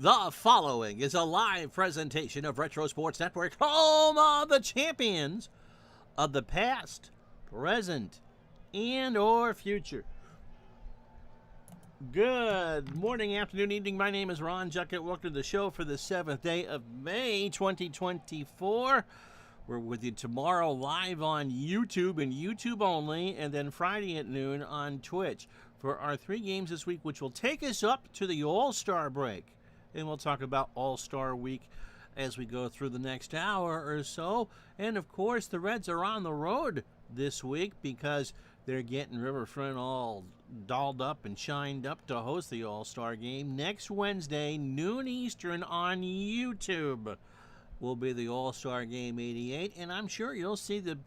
The following is a live presentation of Retro Sports Network, home of the champions of the past, present, and or future. Good morning, afternoon, evening. My name is Ron Juckett. Welcome to the show for the 7th day of May 2024. We're with you tomorrow live on YouTube and YouTube only, and then Friday at noon on Twitch for our 3 games this week, which will take us up to the All-Star break. And we'll talk about All-Star Week as we go through the next hour or so. And, of course, the Reds are on the road this week because they're getting Riverfront all dolled up and shined up to host the All-Star Game. Next Wednesday, noon Eastern on YouTube will be the All-Star Game 88. And I'm sure you'll see the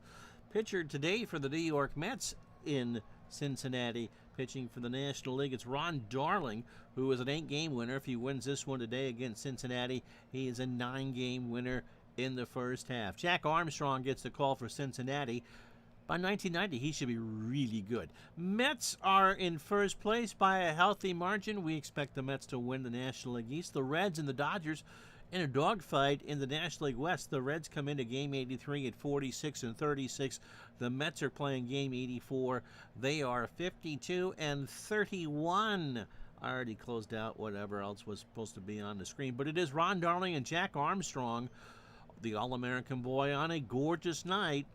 pitcher today for the New York Mets in Cincinnati. Pitching for the National League, it's Ron Darling, who is an 8-game winner. If he wins this one today against Cincinnati, he is a 9-game winner in the first half. Jack Armstrong gets the call for Cincinnati. By 1990, he should be really good. Mets are in first place by a healthy margin. We expect the Mets to win the National League East. The Reds and the Dodgers in a dogfight in the National League West. The Reds come into Game 83 at 46-36. The Mets are playing Game 84. They are 52-31. I already closed out whatever else was supposed to be on the screen. But it is Ron Darling and Jack Armstrong, the All-American boy, on a gorgeous night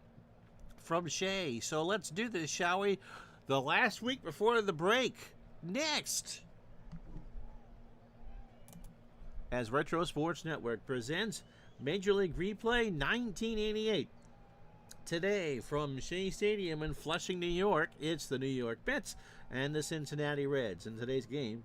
from Shea. So let's do this, shall we? The last week before the break. Next, as Retro Sports Network presents Major League Replay 1988. Today from Shea Stadium in Flushing, New York, it's the New York Mets and the Cincinnati Reds. And today's game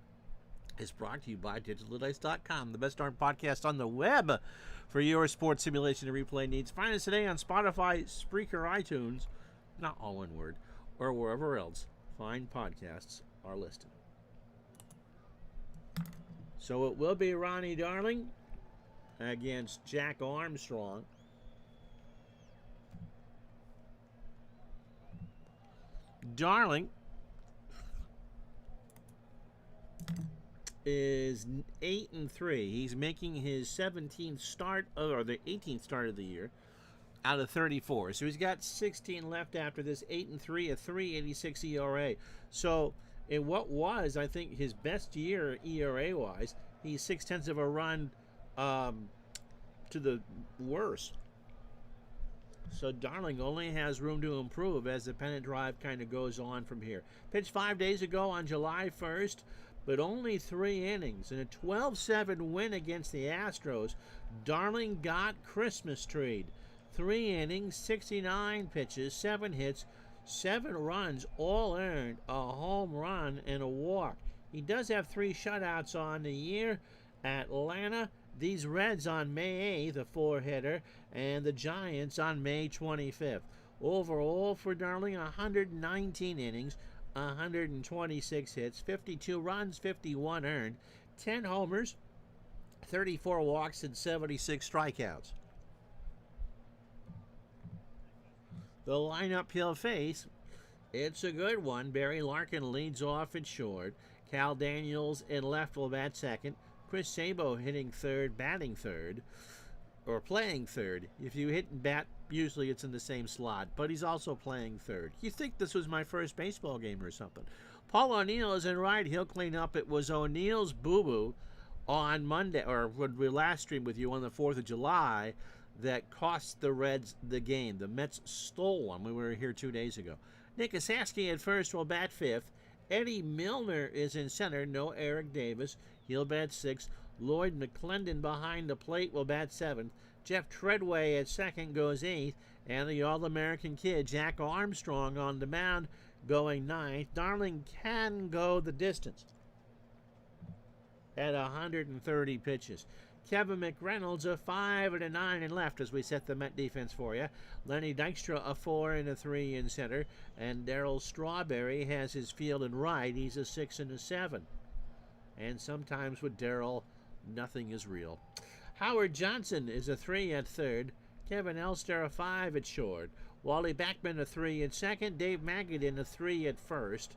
is brought to you by DigitalDice.com, the best darn podcast on the web for your sports simulation and replay needs. Find us today on Spotify, Spreaker, iTunes, not all one word, or wherever else fine podcasts are listed. So it will be Ronnie Darling against Jack Armstrong. Darling is 8-3. He's making his 17th start, or the 18th start of the year, out of 34. So he's got 16 left after this. 8-3, a 3.86 ERA. So in what was, I think, his best year ERA-wise, he's 0.6 of a run to the worst. So Darling only has room to improve as the pennant drive kind of goes on from here. Pitched 5 days ago on July 1st, but only 3 innings. In a 12-7 win against the Astros, Darling got Christmas treed. 3 innings, 69 pitches, 7 hits, 7 runs, all earned, a home run, and a walk. He does have 3 shutouts on the year. Atlanta, these Reds on May 8th, a 4-hitter, and the Giants on May 25th. Overall for Darling, 119 innings, 126 hits, 52 runs, 51 earned, 10 homers, 34 walks, and 76 strikeouts. The lineup he'll face, it's a good one. Barry Larkin leads off at short. Cal Daniels in left will bat second. Chris Sabo hitting third, batting third, or playing third. If you hit and bat, usually it's in the same slot, but he's also playing third. You think this was my first baseball game or something. Paul O'Neill is in right. He'll clean up. It was O'Neill's boo-boo on Monday, or when we last streamed with you on the 4th of July, that cost the Reds the game. The Mets stole one when we were here 2 days ago. Nick Osaski at first will bat 5th. Eddie Milner is in center. No Eric Davis. He'll bat 6th. Lloyd McClendon behind the plate will bat 7th. Jeff Treadway at second goes 8th. And the All-American kid, Jack Armstrong, on the mound going 9th. Darling can go the distance at 130 pitches. Kevin McReynolds a 5 and a 9 and left as we set the Met defense for you. Lenny Dykstra a 4 and a 3 in center. And Darryl Strawberry has his field in right. He's a 6 and a 7. And sometimes with Darryl, nothing is real. Howard Johnson is a 3 at third. Kevin Elster a 5 at short. Wally Backman a 3 at second. Dave Magadan a 3 at first.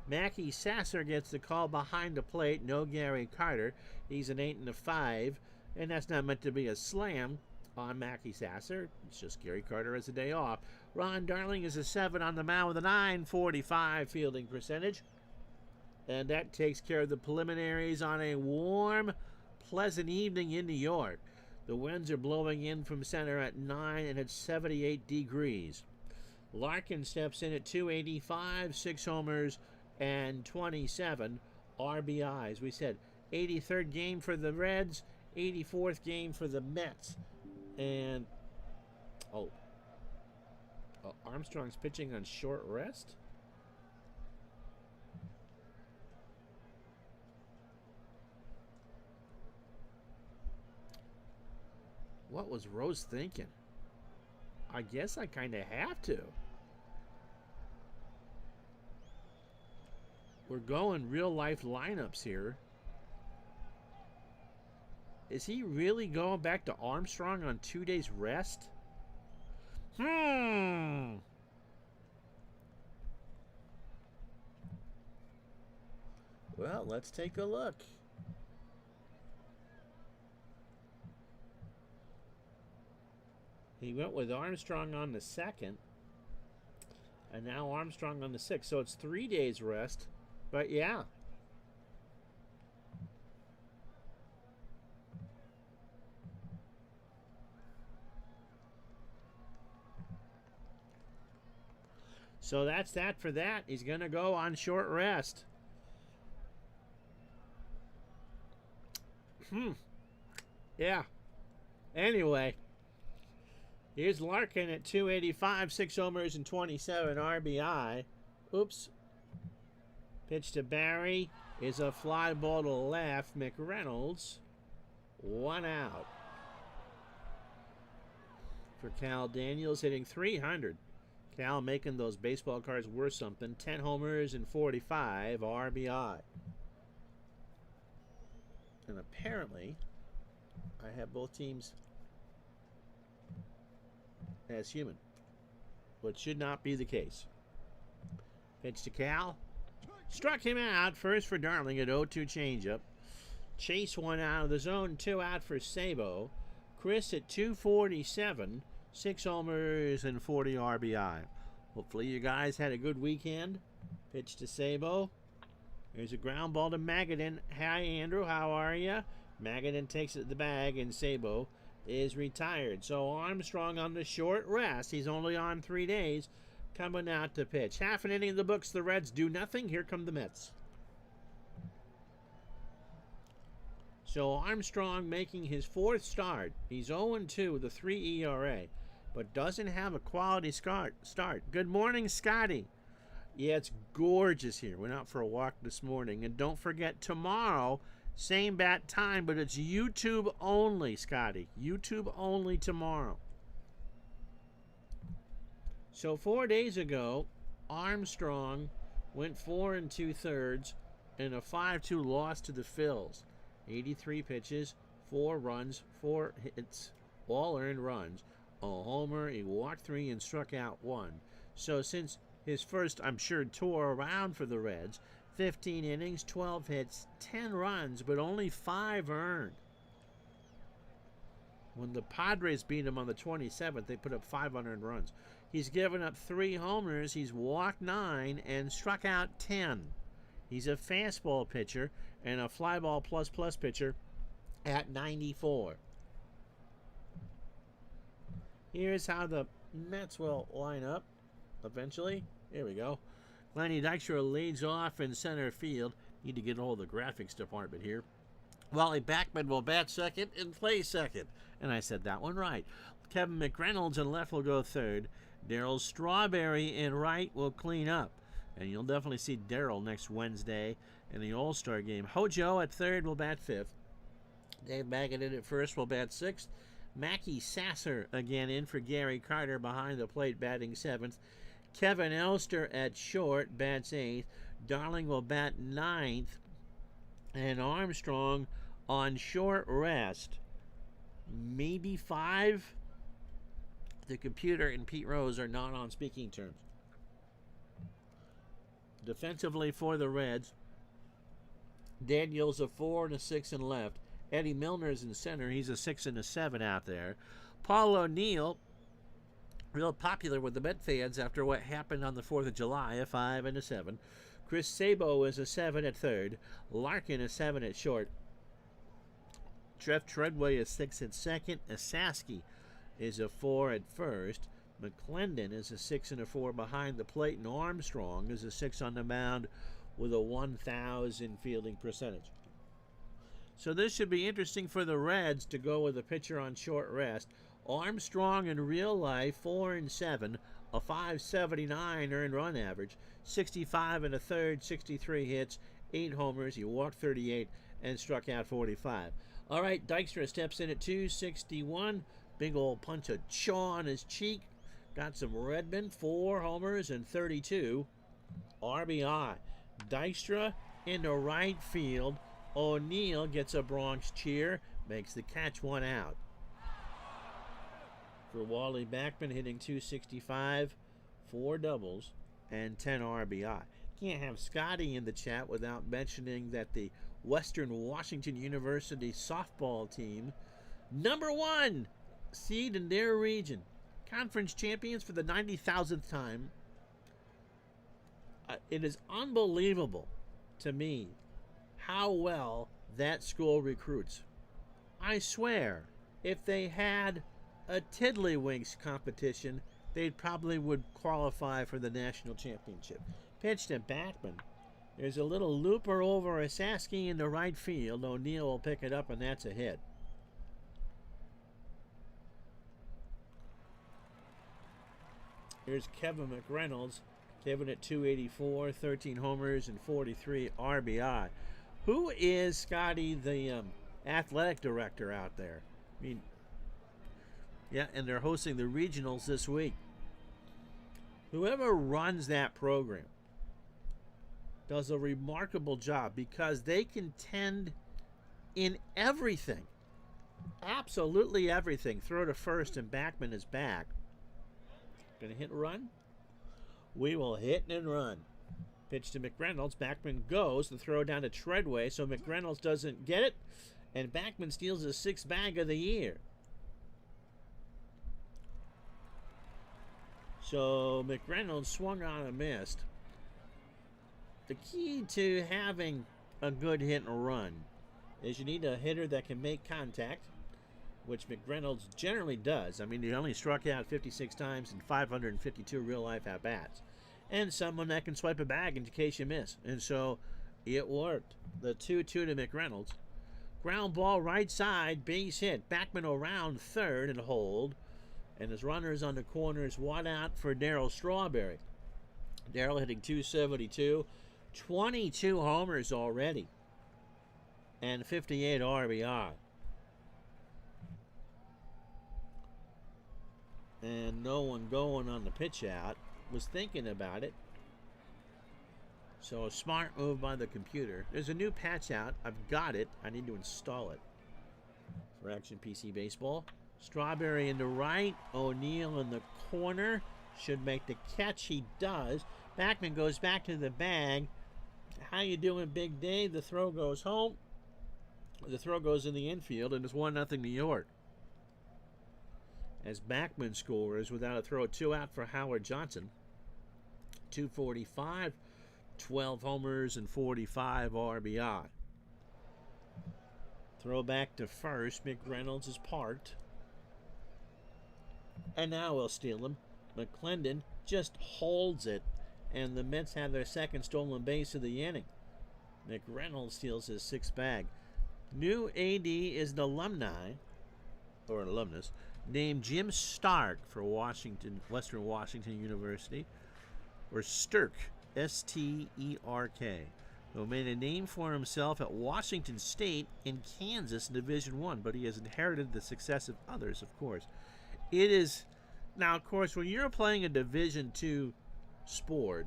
Mackey Sasser gets the call behind the plate. No Gary Carter. He's an 8 and a 5. And that's not meant to be a slam on Mackey Sasser. It's just Gary Carter has a day off. Ron Darling is a 7 on the mound with a 945 fielding percentage. And that takes care of the preliminaries on a warm, pleasant evening in New York. The winds are blowing in from center at 9 and it's 78 degrees. Larkin steps in at 285, 6 homers, and 27 RBIs. We said 83rd game for the Reds, 84th game for the Mets. And, Armstrong's pitching on short rest? What was Rose thinking? I guess I kind of have to. We're going real life lineups here. Is he really going back to Armstrong on 2 days rest? Well, let's take a look. He went with Armstrong on the 2nd. And now Armstrong on the 6th. So it's 3 days rest. But yeah. So that's that for that. He's going to go on short rest. Yeah. Anyway. Here's Larkin at 285, 6 homers and 27 RBI. Oops. Pitch to Barry is a fly ball to left. McReynolds, 1 out. For Cal Daniels hitting 300. Cal making those baseball cards worth something. 10 homers and 45 RBI. And apparently, I have both teams as human, which should not be the case. Pitch to Cal. Struck him out. First for Darling at 0-2 changeup. Chase 1 out of the zone. 2 out for Sabo. Chris at 247. 6 homers and 40 RBI. Hopefully you guys had a good weekend. Pitch to Sabo. There's a ground ball to Magadan. Hi, Andrew. How are you? Magadan takes it to the bag, and Sabo is retired. So Armstrong on the short rest. He's only on 3 days. Coming out to pitch. Half an inning in the books. The Reds do nothing. Here come the Mets. So Armstrong making his 4th start. He's 0-2 with a 3 ERA, but doesn't have a quality start. Good morning, Scotty. Yeah, it's gorgeous here. Went out for a walk this morning. And don't forget, tomorrow, same bat time, but it's YouTube only, Scotty. YouTube only tomorrow. So 4 days ago, Armstrong went 4 2/3 in a 5-2 loss to the Phils. 83 pitches, 4 runs, 4 hits, all earned runs. A homer, he walked 3 and struck out 1. So since his first, I'm sure, tour around for the Reds, 15 innings, 12 hits, 10 runs, but only 5 earned. When the Padres beat him on the 27th, they put up 5 unearned runs. He's given up 3 homers, he's walked 9, and struck out 10. He's a fastball pitcher and a fly ball plus pitcher at 94. Here's how the Mets will line up eventually. Here we go. Lenny Dykstra leads off in center field. Need to get a hold of the graphics department here. Wally Backman will bat second and play second. And I said that one right. Kevin McReynolds in left will go third. Darryl Strawberry in right will clean up. And you'll definitely see Darryl next Wednesday in the All-Star game. Hojo at third will bat fifth. Dave Baggett in at first will bat sixth. Mackey Sasser again in for Gary Carter behind the plate batting seventh. Kevin Elster at short bats eighth. Darling will bat ninth. And Armstrong on short rest. Maybe 5. The computer and Pete Rose are not on speaking terms. Defensively for the Reds, Daniels a 4 and a 6 in left. Eddie Milner's in center. He's a 6 and a 7 out there. Paul O'Neill, real popular with the Met fans after what happened on the 4th of July, a 5 and a 7. Chris Sabo is a 7 at third. Larkin a 7 at short. Jeff Treadway is 6 at second. Asaski is a 4 at first. McClendon is a 6 and a 4 behind the plate, and Armstrong is a 6 on the mound with a 1,000 fielding percentage. So this should be interesting for the Reds to go with a pitcher on short rest. Armstrong in real life, 4 and 7, a 5.79 earned run average, 65 and a third, 63 hits, 8 homers. He walked 38 and struck out 45. All right, Dykstra steps in at 261. Big old punch of chaw on his cheek. Got some Redmond, 4 homers and 32 RBI. Dykstra into right field. O'Neill gets a Bronx cheer, makes the catch, 1 out. For Wally Backman, hitting 265, 4 doubles, and 10 RBI. Can't have Scotty in the chat without mentioning that the Western Washington University softball team, #1 seed in their region, conference champions for the 90,000th time. It is unbelievable to me how well that school recruits. I swear, if they had a Tiddlywinks competition, they probably would qualify for the national championship. Pitch to Backman. There's a little looper over Asaski in the right field. O'Neill will pick it up, and that's a hit. Here's Kevin McReynolds. Kevin at 284, 13 homers, and 43 RBI. Who is Scotty, the athletic director out there? I mean, yeah, and they're hosting the regionals this week. Whoever runs that program does a remarkable job because they contend in everything. Absolutely everything. Throw to first and Backman is back. Gonna hit and run? We will hit and run. Pitch to McReynolds. Backman goes. The throw down to Treadway, so McReynolds doesn't get it. And Backman steals his 6th bag of the year. So McReynolds swung on and missed. The key to having a good hit and run is you need a hitter that can make contact, which McReynolds generally does. I mean, he only struck out 56 times in 552 real-life at-bats. And someone that can swipe a bag in case you miss. And so it worked. The 2-2 to McReynolds. Ground ball right side, base hit. Backman around third and hold. And his runners on the corners, 1 out for Darryl Strawberry. Darryl hitting 272. 22 homers already. And 58 RBI. And no one going on the pitch out. Was thinking about it. So a smart move by the computer. There's a new patch out. I've got it. I need to install it. For Action PC Baseball. Strawberry in the right. O'Neill in the corner. Should make the catch. He does. Backman goes back to the bag. How you doing, Big Dave? The throw goes home. The throw goes in the infield, and it's 1-0 New York. As Backman scores without a throw, 2 out for Howard Johnson. 245, 12 homers, and 45 RBI. Throw back to first. McReynolds is parked. And now we'll steal him. McClendon just holds it, and the Mets have their 2nd stolen base of the inning. McReynolds steals his 6th bag. New AD is an alumni, or an alumnus, named Jim Stark for Western Washington University, or Sturk, S-T-E-R-K, who made a name for himself at Washington State and Kansas in Division I, but he has inherited the success of others, of course. It is, now, of course, when you're playing a Division II sport,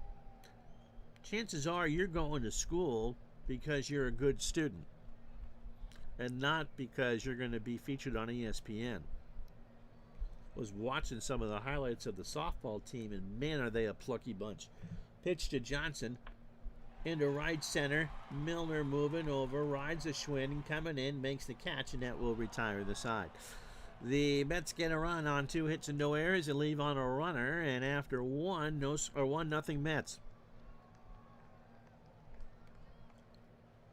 chances are you're going to school because you're a good student and not because you're going to be featured on ESPN. Was watching some of the highlights of the softball team, and man, are they a plucky bunch. Pitch to Johnson. into right center. Milner moving over, rides the Schwinn, coming in, makes the catch, and that will retire the side. The Mets get a run on 2 hits and no errors and leave on a runner, and after 1-0 Mets.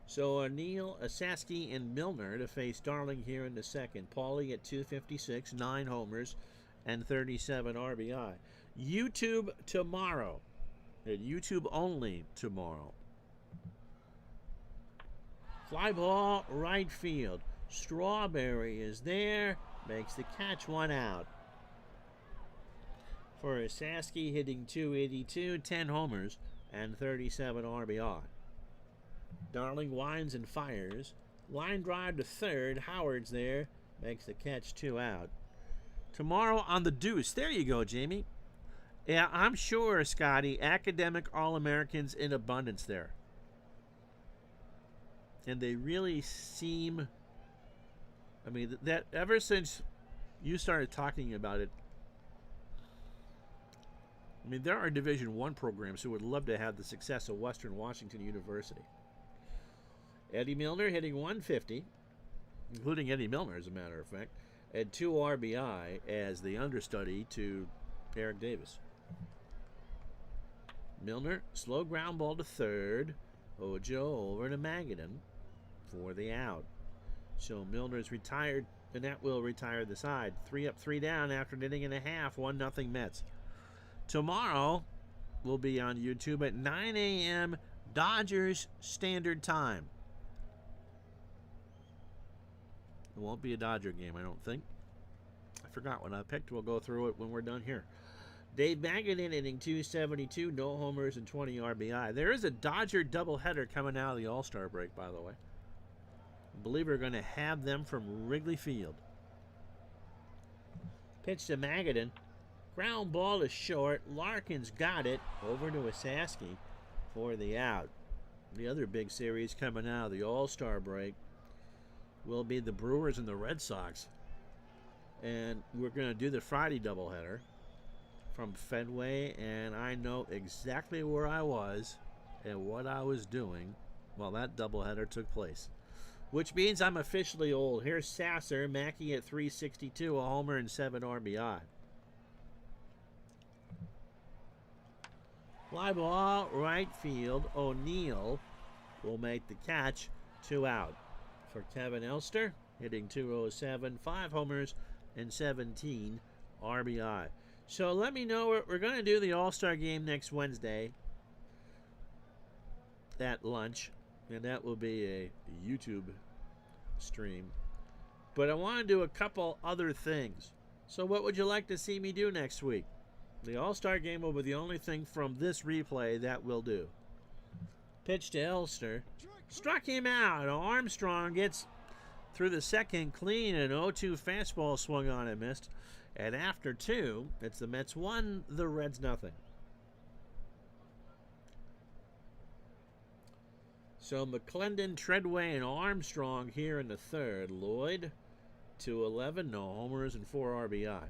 So O'Neill, Asaski, and Milner to face Darling here in the second. Paulie at 256, 9 homers, and 37 RBI. YouTube tomorrow. And YouTube only tomorrow. Fly ball, right field. Strawberry is there. Makes the catch, 1 out. For Asaski, hitting 282, 10 homers, and 37 RBI. Darling winds and fires. Line drive to third. Howard's there. Makes the catch, 2 out. Tomorrow on the Deuce. There you go, Jamie. Yeah, I'm sure, Scotty, academic All-Americans in abundance there. And they really seem... I mean, that ever since you started talking about it, I mean, there are Division I programs who would love to have the success of Western Washington University. Eddie Milner hitting 150, including Eddie Milner, as a matter of fact, and 2 RBI as the understudy to Eric Davis. Milner, slow ground ball to third. Ojo over to Magadan for the out. So Milner's retired, and that will retire the side. 3 up, 3 down after an inning and a half. 1-0 Mets. Tomorrow will be on YouTube at 9 a.m. Dodgers Standard Time. It won't be a Dodger game, I don't think. I forgot what I picked. We'll go through it when we're done here. Dave Magadan inning 272, no homers and 20 RBI. There is a Dodger doubleheader coming out of the All-Star break, by the way. I believe we're going to have them from Wrigley Field. Pitch to Magadan. Ground ball is short. Larkin's got it. Over to Asaski for the out. The other big series coming out of the All-Star break will be the Brewers and the Red Sox. And we're going to do the Friday doubleheader from Fenway, and I know exactly where I was and what I was doing while that doubleheader took place. Which means I'm officially old. Here's Sasser, Mackey at 362, a homer and 7 RBI. Fly ball, right field. O'Neill will make the catch, 2 out. For Kevin Elster, hitting 207, 5 homers and 17 RBI. So let me know. We're going to do the All-Star game next Wednesday at lunch, and that will be a YouTube stream. But I want to do a couple other things. So what would you like to see me do next week? The All-Star game will be the only thing from this replay that we'll do. Pitch to Elster. Struck him out. Armstrong gets through the second clean. An 0-2 fastball swung on and missed. And after 2, it's the Mets 1, the Reds nothing. So McClendon, Treadway, and Armstrong here in the third. Lloyd, 211, no homers and 4 RBI.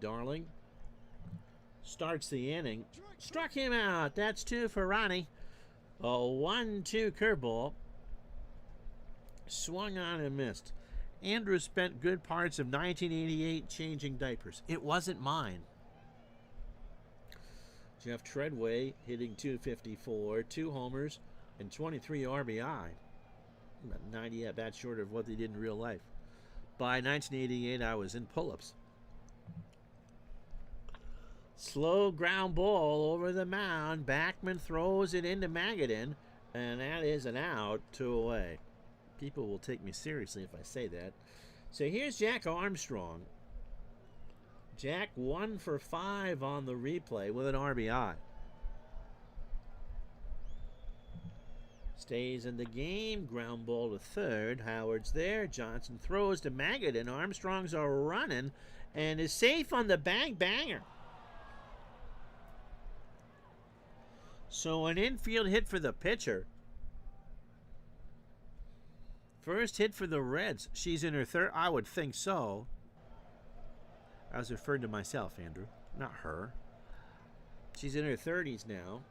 Darling starts the inning. Struck him out. That's 2 for Ronnie. A 1-2 curveball. Swung on and missed. Andrew spent good parts of 1988 changing diapers. It wasn't mine. Jeff Treadway hitting 254, 2 homers, and 23 RBI. About 90 at bats short of what they did in real life. By 1988, I was in pull-ups. Slow ground ball over the mound. Backman throws it into Magadan, and that is an out, 2 away. People will take me seriously if I say that. So here's Jack Armstrong. Jack 1 for 5 on the replay with an RBI. Stays in the game. Ground ball to third. Howard's there. Johnson throws to Magadan. Armstrong's a running and is safe on the banger. So an infield hit for the pitcher. First hit for the Reds. She's in her third. I would think so. I was referring to myself, Andrew, not her. She's in her 30s now.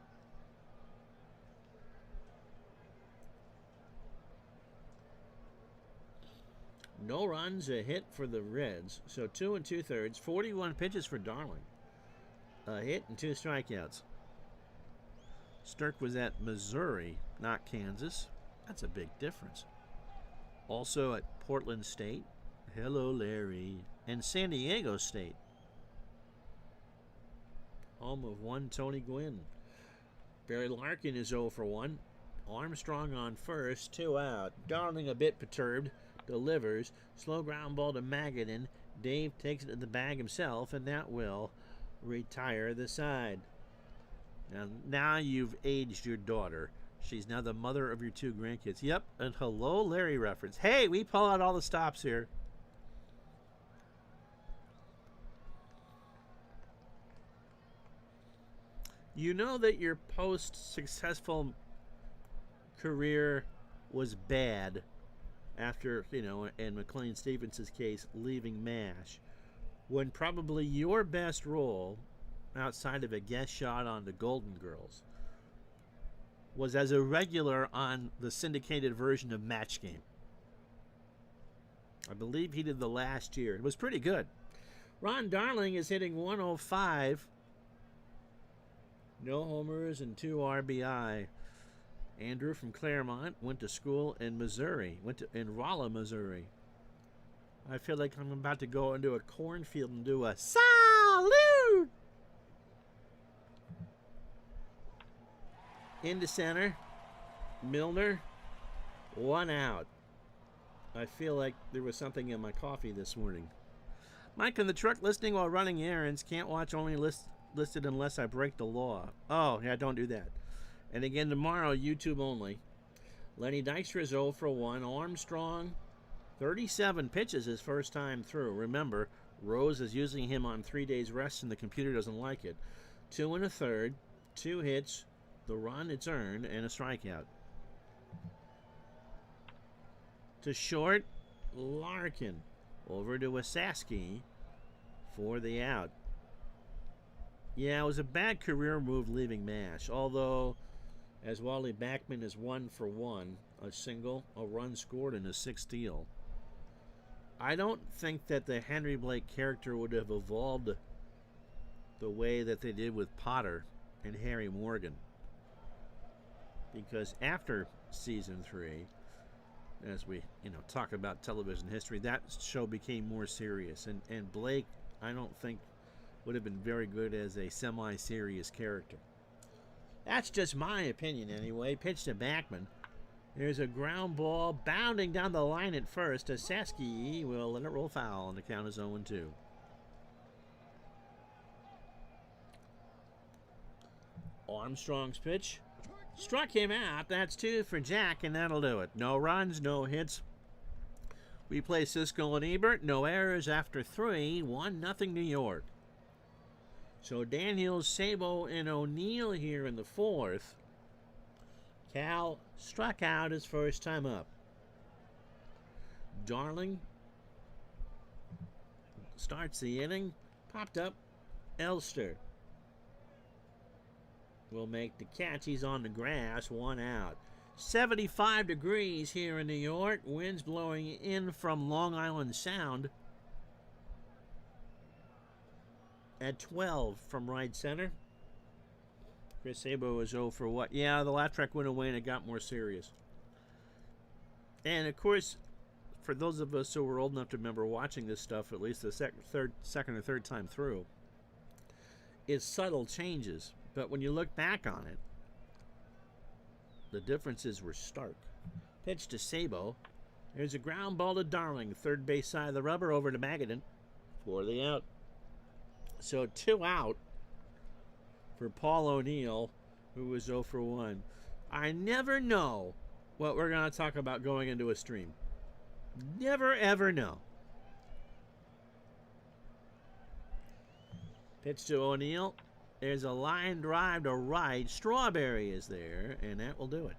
No runs, a hit for the Reds. So 2 2/3, 41 pitches for Darling. A hit and 2 strikeouts. Stirk was at Missouri, not Kansas. That's a big difference. Also at Portland State. Hello, Larry. And San Diego State. Home of one Tony Gwynn. Barry Larkin is 0 for 1. Armstrong on first, 2 out. Darling a bit perturbed. Delivers. Slow ground ball to Magadan. Dave takes it to the bag himself, and that will retire the side. Now you've aged your daughter. She's now the mother of your 2 grandkids. Yep, and hello, Larry reference. Hey, we pull out all the stops here. You know that your post-successful career was bad after, in McLean Stevens' case, leaving MASH, when probably your best role, outside of a guest shot on the Golden Girls, was as a regular on the syndicated version of Match Game. I believe he did the last year. It was pretty good. Ron Darling is hitting 105. No homers and 2 RBI. Andrew from Claremont went to school in Missouri. In Rolla, Missouri. I feel like I'm about to go into a cornfield and do a salute. Into center. Milner. 1 out. I feel like there was something in my coffee this morning. Mike in the truck listening while running errands. Can't watch, only listed unless I break the law. Oh, yeah, don't do that. And again tomorrow, YouTube only. Lenny Dykstra is 0 for 1. Armstrong, 37 pitches his first time through. Remember, Rose is using him on 3 days rest and the computer doesn't like it. 2 1/3, 2 hits, the run it's earned, and a strikeout. To short, Larkin. Over to Wasaski for the out. Yeah, it was a bad career move leaving MASH, although as Wally Backman is 1 for 1, a single, a run scored, and a 6 steal. I don't think that the Henry Blake character would have evolved the way that they did with Potter and Harry Morgan. Because after season 3, as we talk about television history, that show became more serious. And Blake, I don't think, would have been very good as a semi-serious character. That's just my opinion anyway. Pitch to Backman. There's a ground ball bounding down the line at first. Saski will let it roll foul, and the count is 0-2. Armstrong's pitch. Struck him out. That's 2 for Jack, and that'll do it. No runs, no hits. We play Siskel and Ebert. No errors after 3. 1-0 New York. So Daniels, Sabo, and O'Neill here in the 4th. Cal struck out his first time up. Darling starts the inning. Popped up. Elster will make the catch. He's on the grass. 1 out. 75 degrees here in New York. Winds blowing in from Long Island Sound. At 12 from right center. Chris Sabo is 0 for what? Yeah, the laugh track went away and it got more serious. And of course, for those of us who were old enough to remember watching this stuff at least the second or third time through, it's subtle changes. But when you look back on it, the differences were stark. Pitch to Sabo. There's a ground ball to Darling. Third base side of the rubber over to Magadan for the out. So 2 out for Paul O'Neill, who was 0 for 1. I never know what we're going to talk about going into a stream. Never, ever know. Pitch to O'Neill. There's a line drive to right. Strawberry is there, and that will do it.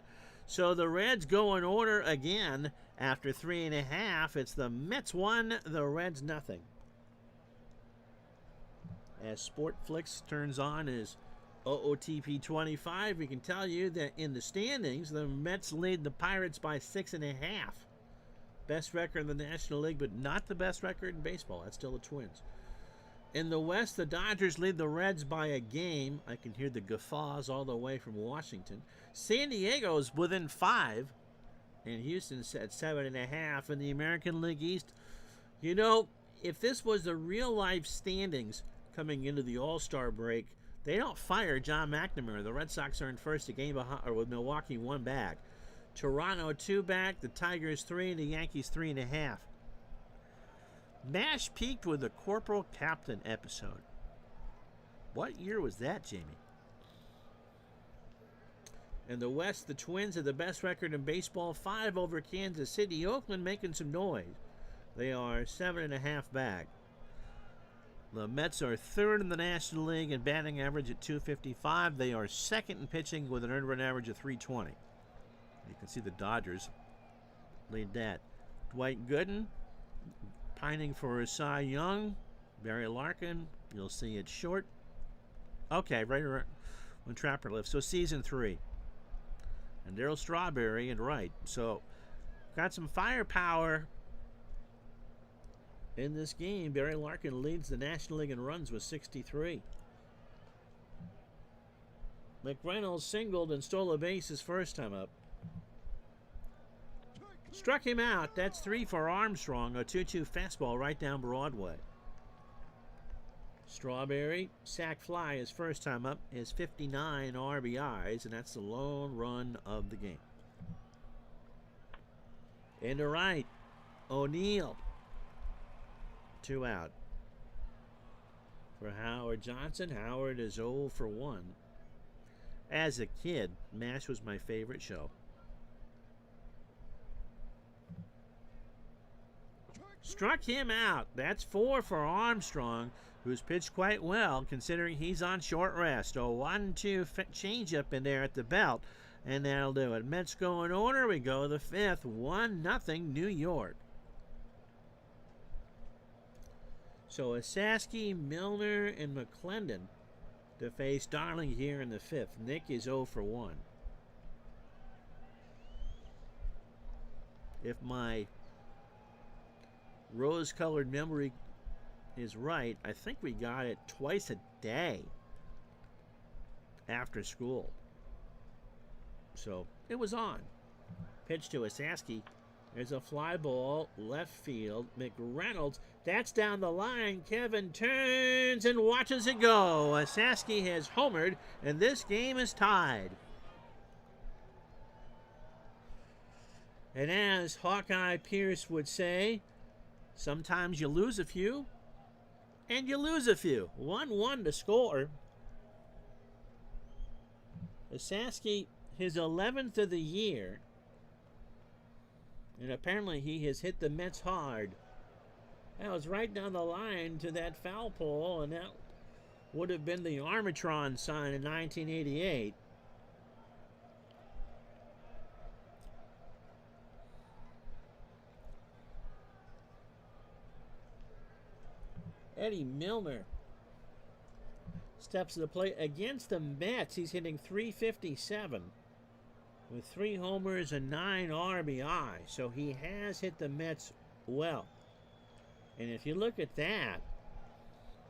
So the Reds go in order again after 3.5. It's the Mets 1, the Reds nothing. As Sportflix turns on his OOTP 25, we can tell you that in the standings, the Mets lead the Pirates by 6.5. Best record in the National League, but not the best record in baseball. That's still the Twins. In the West, the Dodgers lead the Reds by a game. I can hear the guffaws all the way from Washington. San Diego's within 5, and Houston's at 7.5. In the American League East, you know, if this was the real-life standings coming into the All-Star break, they don't fire John McNamara. The Red Sox are in first, a game behind, or with Milwaukee 1 back. Toronto 2 back, the Tigers 3, and the Yankees 3.5. MASH peaked with the Corporal Captain episode. What year was that, Jamie? In the West, the Twins have the best record in baseball, 5 over Kansas City. Oakland making some noise. They are 7.5 back. The Mets are 3rd in the National League in batting average at .255. They are 2nd in pitching with an earned run average of .320. You can see the Dodgers lead that. Dwight Gooden pining for a Cy Young. Barry Larkin, you'll see it short. Okay, right around when Trapper left. So season 3. And Darryl Strawberry and right. So got some firepower in this game. Barry Larkin leads the National League in runs with 63. McReynolds singled and stole a base his first time up. Struck him out. That's 3 for Armstrong. A 2-2 fastball right down Broadway. Strawberry, sac fly his first time up, his 59 RBIs, and that's the lone run of the game. Into right, O'Neill. 2 out. For Howard Johnson, Howard is 0 for 1. As a kid, MASH was my favorite show. Struck him out. That's 4 for Armstrong, who's pitched quite well considering he's on short rest. A 1-2 changeup in there at the belt, and that'll do it. Mets go in order. We go to the 5th. 1-0 New York. So Asaski, Milner, and McClendon to face Darling here in the 5th. Nick is 0 for 1. If my rose-colored memory is right, I think we got it twice a day after school. So it was on. Pitch to Asaski. There's a fly ball, left field. McReynolds, that's down the line. Kevin turns and watches it go. Asaski has homered, and this game is tied. And as Hawkeye Pierce would say, sometimes you lose a few, and you lose a few. 1-1 to score. Asaski, his 11th of the year, and apparently he has hit the Mets hard. That was right down the line to that foul pole, and that would have been the Armatron sign in 1988. Eddie Milner steps to the plate against the Mets. He's hitting .357 with 3 homers and 9 RBI. So he has hit the Mets well. And if you look at that,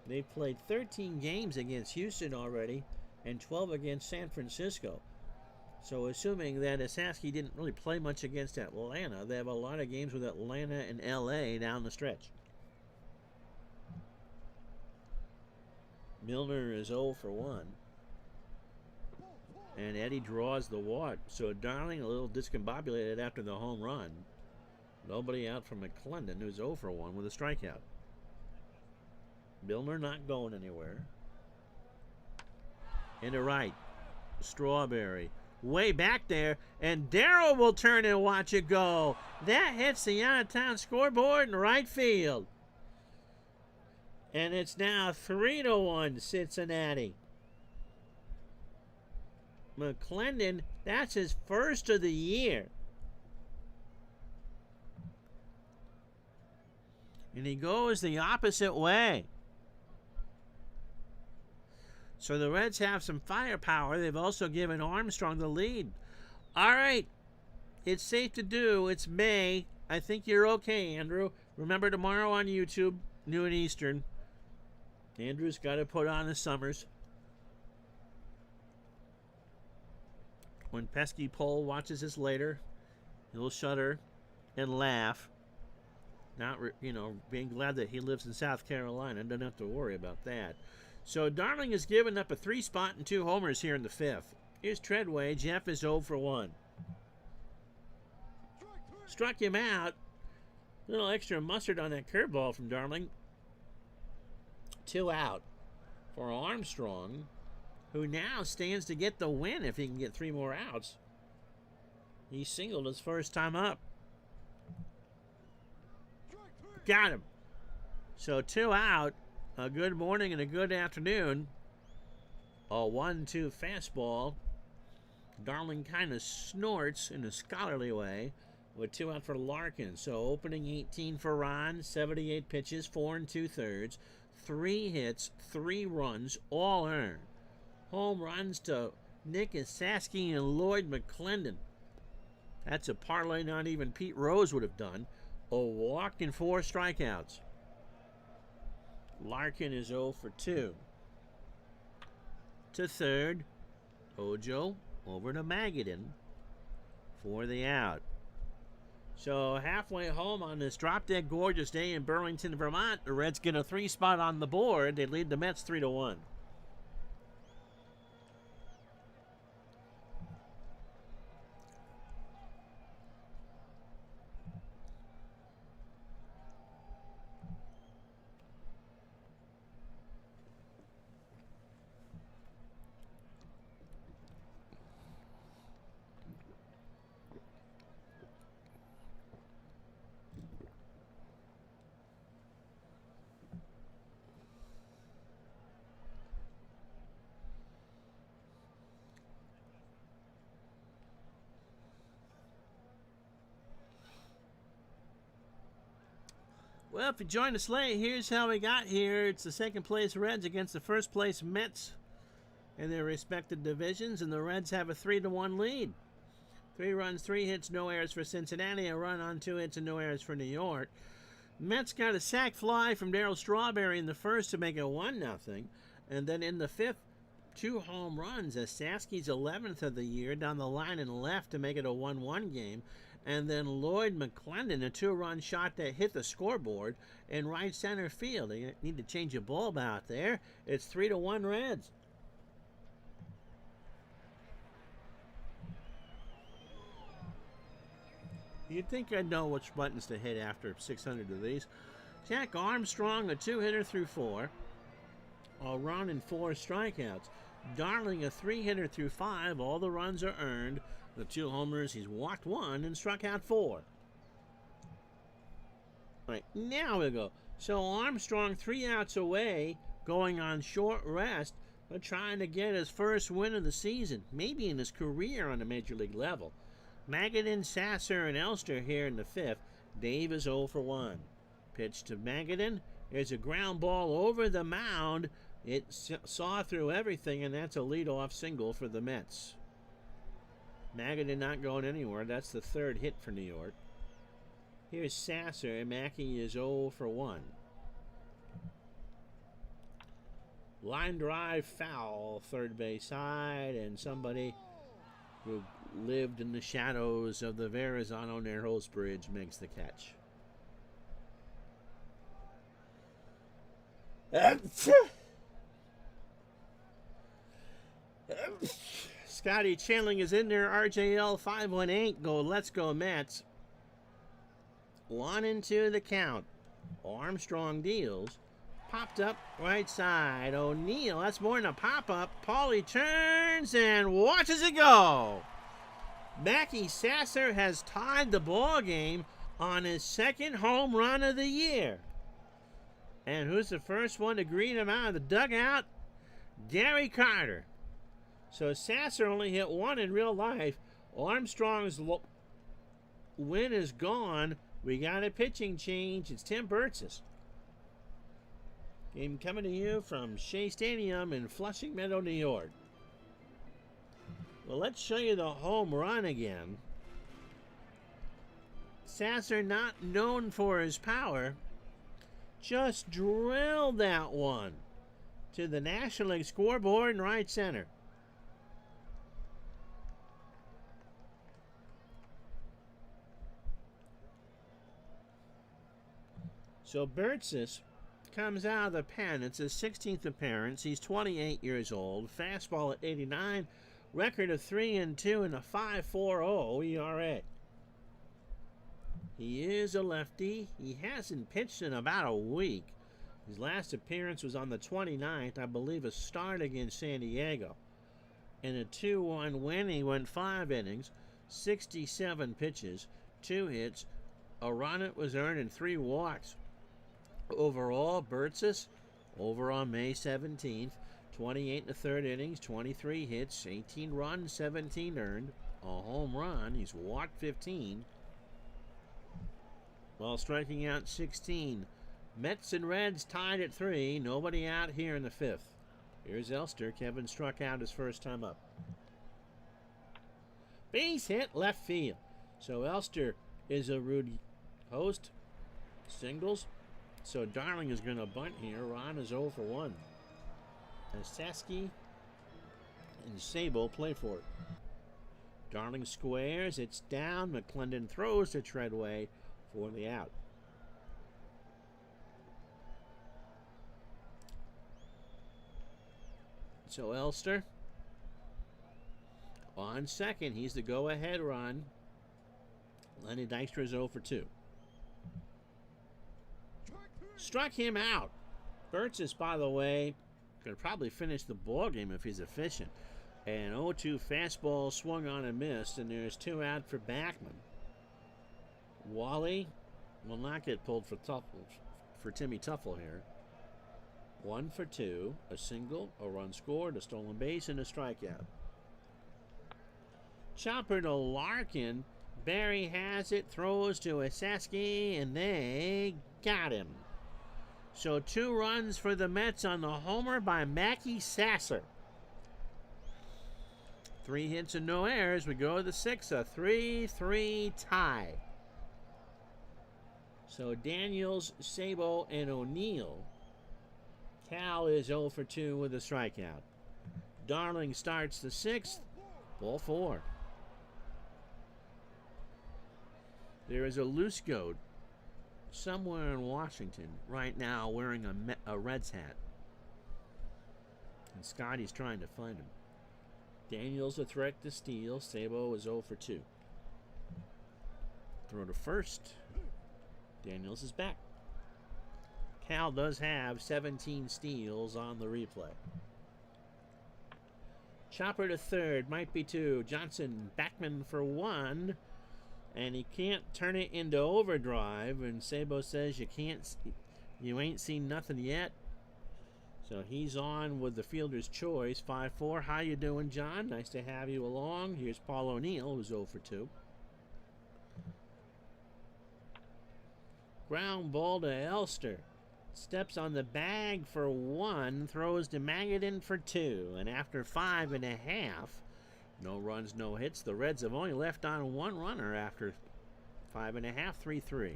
they've played 13 games against Houston already and 12 against San Francisco. So assuming that Asaski didn't really play much against Atlanta, they have a lot of games with Atlanta and LA down the stretch. Milner is 0 for 1. And Eddie draws the walk. So Darling a little discombobulated after the home run. Nobody out from McClendon, who's 0 for 1 with a strikeout. Milner not going anywhere. Into right. Strawberry. Way back there. And Darryl will turn and watch it go. That hits the out-of-town scoreboard in right field. And it's now 3-1 Cincinnati. McClendon, that's his first of the year. And he goes the opposite way. So the Reds have some firepower. They've also given Armstrong the lead. All right. It's safe to do. It's May. I think you're okay, Andrew. Remember, tomorrow on YouTube, noon Eastern, Andrew's got to put on his Summers. When Pesky Pole watches this later, he'll shudder and laugh. Not, being glad that he lives in South Carolina and doesn't have to worry about that. So Darling has given up a 3-spot and 2 homers here in the 5th. Here's Treadway. Jeff is 0 for 1. Struck him out. A little extra mustard on that curveball from Darling. 2 out for Armstrong, who now stands to get the win if he can get 3 more outs. He singled his first time up. Got him. So 2 out. A good morning and a good afternoon. A 1-2 fastball. Darling kind of snorts in a scholarly way with 2 out for Larkin. So opening 18 for Ron, 78 pitches, 4 2/3, 3 hits, 3 runs, all earned. Home runs to Nick Esaski and Lloyd McClendon. That's a parlay not even Pete Rose would have done. A walk and 4 strikeouts. Larkin is 0 for 2. To third, Ojo over to Magadan for the out. So halfway home on this drop-dead gorgeous day in Burlington, Vermont, the Reds get a 3-spot on the board. They lead the Mets 3-1. Well, if you joined us late, here's how we got here. It's the second place Reds against the first place Mets in their respective divisions, and the Reds have a 3-1 lead. 3 runs, 3 hits, no errors for Cincinnati, a run on 2 hits, and no errors for New York. Mets got a sac fly from Darryl Strawberry in the first to make it 1-0, and then in the 5th, 2 home runs. Esaski's 11th of the year down the line and left to make it a 1-1 game. And then Lloyd McClendon, a 2-run shot that hit the scoreboard in right center field. They need to change a bulb out there. It's 3-1 Reds. You'd think I'd know which buttons to hit after 600 of these. Jack Armstrong, a 2-hitter through 4. A run and 4 strikeouts. Darling, a 3-hitter through 5. All the runs are earned. The 2 homers, he's walked 1 and struck out 4. All right, now we go. So Armstrong 3 outs away, going on short rest, but trying to get his first win of the season, maybe in his career on the major league level. Magadan, Sasser, and Elster here in the 5th. Dave is 0 for 1. Pitch to Magadan. There's a ground ball over the mound. It saw through everything, and that's a leadoff single for the Mets. Magadan not going anywhere. That's the 3rd hit for New York. Here's Sasser. Mackey is 0 for 1. Line drive foul, third base side, and somebody who lived in the shadows of the Verrazano Narrows Bridge makes the catch. Scotty Chanling is in there. RJL 518. Go, let's go Mets. 1-2 the count. Armstrong deals. Popped up right side. O'Neill, that's more than a pop-up. Paulie turns and watches it go. Mackey Sasser has tied the ball game on his 2nd home run of the year. And who's the first one to greet him out of the dugout? Gary Carter. So Sasser only hit 1 in real life. Armstrong's win is gone. We got a pitching change. It's Tim Burtz's. Game coming to you from Shea Stadium in Flushing Meadow, New York. Well, let's show you the home run again. Sasser, not known for his power, just drilled that one to the National League scoreboard in right center. So Bertzis comes out of the pen. It's his 16th appearance. He's 28 years old. Fastball at 89. Record of 3-2 and a 5.40 ERA. He is a lefty. He hasn't pitched in about a week. His last appearance was on the 29th, I believe, a start against San Diego. In a 2-1 win, he went 5 innings, 67 pitches, 2 hits, a run it was earned, and 3 walks. Overall, Bertzis, over on May 17th, 28 in the third innings, 23 hits, 18 runs, 17 earned, a home run. He's walked 15 while striking out 16. Mets and Reds tied at 3. Nobody out here in the 5th. Here's Elster. Kevin struck out his first time up. Base hit left field. So Elster is a rude host. Singles. So Darling is going to bunt here. Ron is 0 for 1. And Sasky and Sabo play for it. Darling squares. It's down. McClendon throws to Treadway for the out. So Elster on second. He's the go-ahead run. Lenny Dykstra is 0 for 2. Struck him out. Bertzis, by the way, could probably finish the ball game if he's efficient. An 0-2 fastball swung on and missed, and there's 2 out for Backman. Wally will not get pulled for Timmy Tuffle here. 1 for 2, a single, a run scored, a stolen base, and a strikeout. Chopper to Larkin. Barry has it, throws to Asaski, and they got him. So 2 runs for the Mets on the homer by Mackey Sasser. 3 hits and no errors. We go to the 6th, a 3-3 tie. So Daniels, Sabo, and O'Neill. Cal is 0 for 2 with a strikeout. Darling starts the 6th, ball 4. There is a loose goat somewhere in Washington right now wearing a Reds hat. And Scotty's trying to find him. Daniels a threat to steal. Sabo is 0 for 2. Throw to first. Daniels is back. Cal does have 17 steals on the replay. Chopper to third, might be 2. Johnson, Backman for 1. And he can't turn it into overdrive. And Sabo says you ain't seen nothing yet. So he's on with the fielder's choice. 5-4. How you doing, John? Nice to have you along. Here's Paul O'Neill, who's 0 for 2. Ground ball to Elster. Steps on the bag for 1. Throws to Magadan for 2. And after 5.5, no runs, no hits, the Reds have only left on 1 runner after 5.5, 3-3.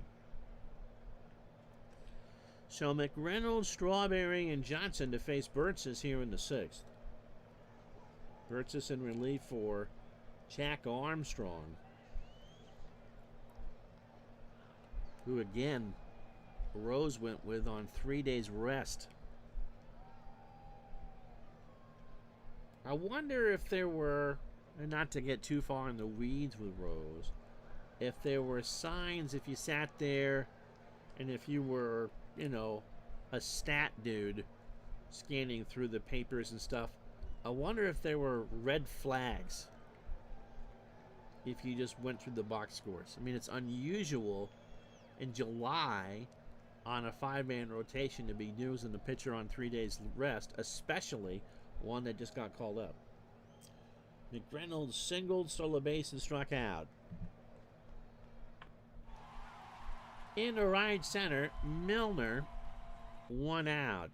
So McReynolds, Strawberry, and Johnson to face Bertzis here in the 6th. Bertzis in relief for Jack Armstrong, who again Rose went with on 3 days rest. I wonder if there were, and not to get too far in the weeds with Rose, if there were signs if you sat there and if you were, a stat dude scanning through the papers and stuff, I wonder if there were red flags if you just went through the box scores. I mean, it's unusual in July on a 5-man rotation to be using the pitcher on 3 days rest, especially one that just got called up. McReynolds singled, stole a base, and struck out. Into right center, Milner, 1 out.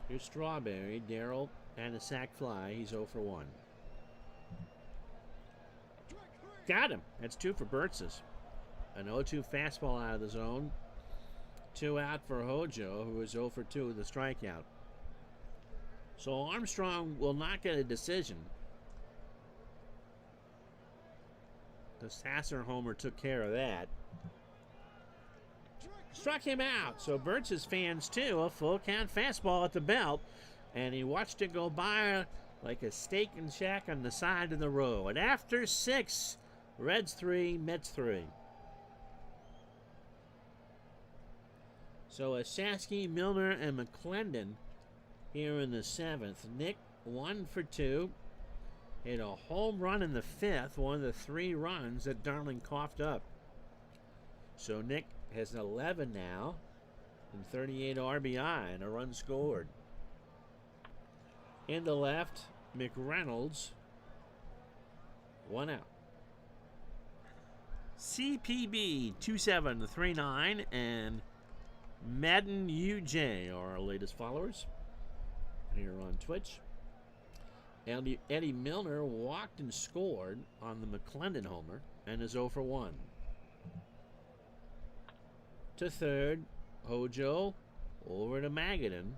Here's Strawberry, Darrell, and a sac fly. He's 0 for 1. Got him. That's 2 for Burtz's. An 0-2 fastball out of the zone. 2 out for Hojo, who is 0 for 2 with a strikeout. So Armstrong will not get a decision. The Sasser homer took care of that. Struck him out. So Burtz's fans too. A full count fastball at the belt. And he watched it go by like a steak and shack on the side of the road. After 6, Reds 3, Mets 3. So Shasky, Milner, and McClendon here in the 7th. Nick, 1 for 2. Hit a home run in the 5th, one of the 3 runs that Darling coughed up. So Nick has 11 now and 38 RBI and a run scored. In the left, McReynolds, 1 out. CPB 2739 and Madden UJ are our latest followers here on Twitch. Eddie Milner walked and scored on the McClendon homer and is 0 for 1. To third, Hojo over to Magadan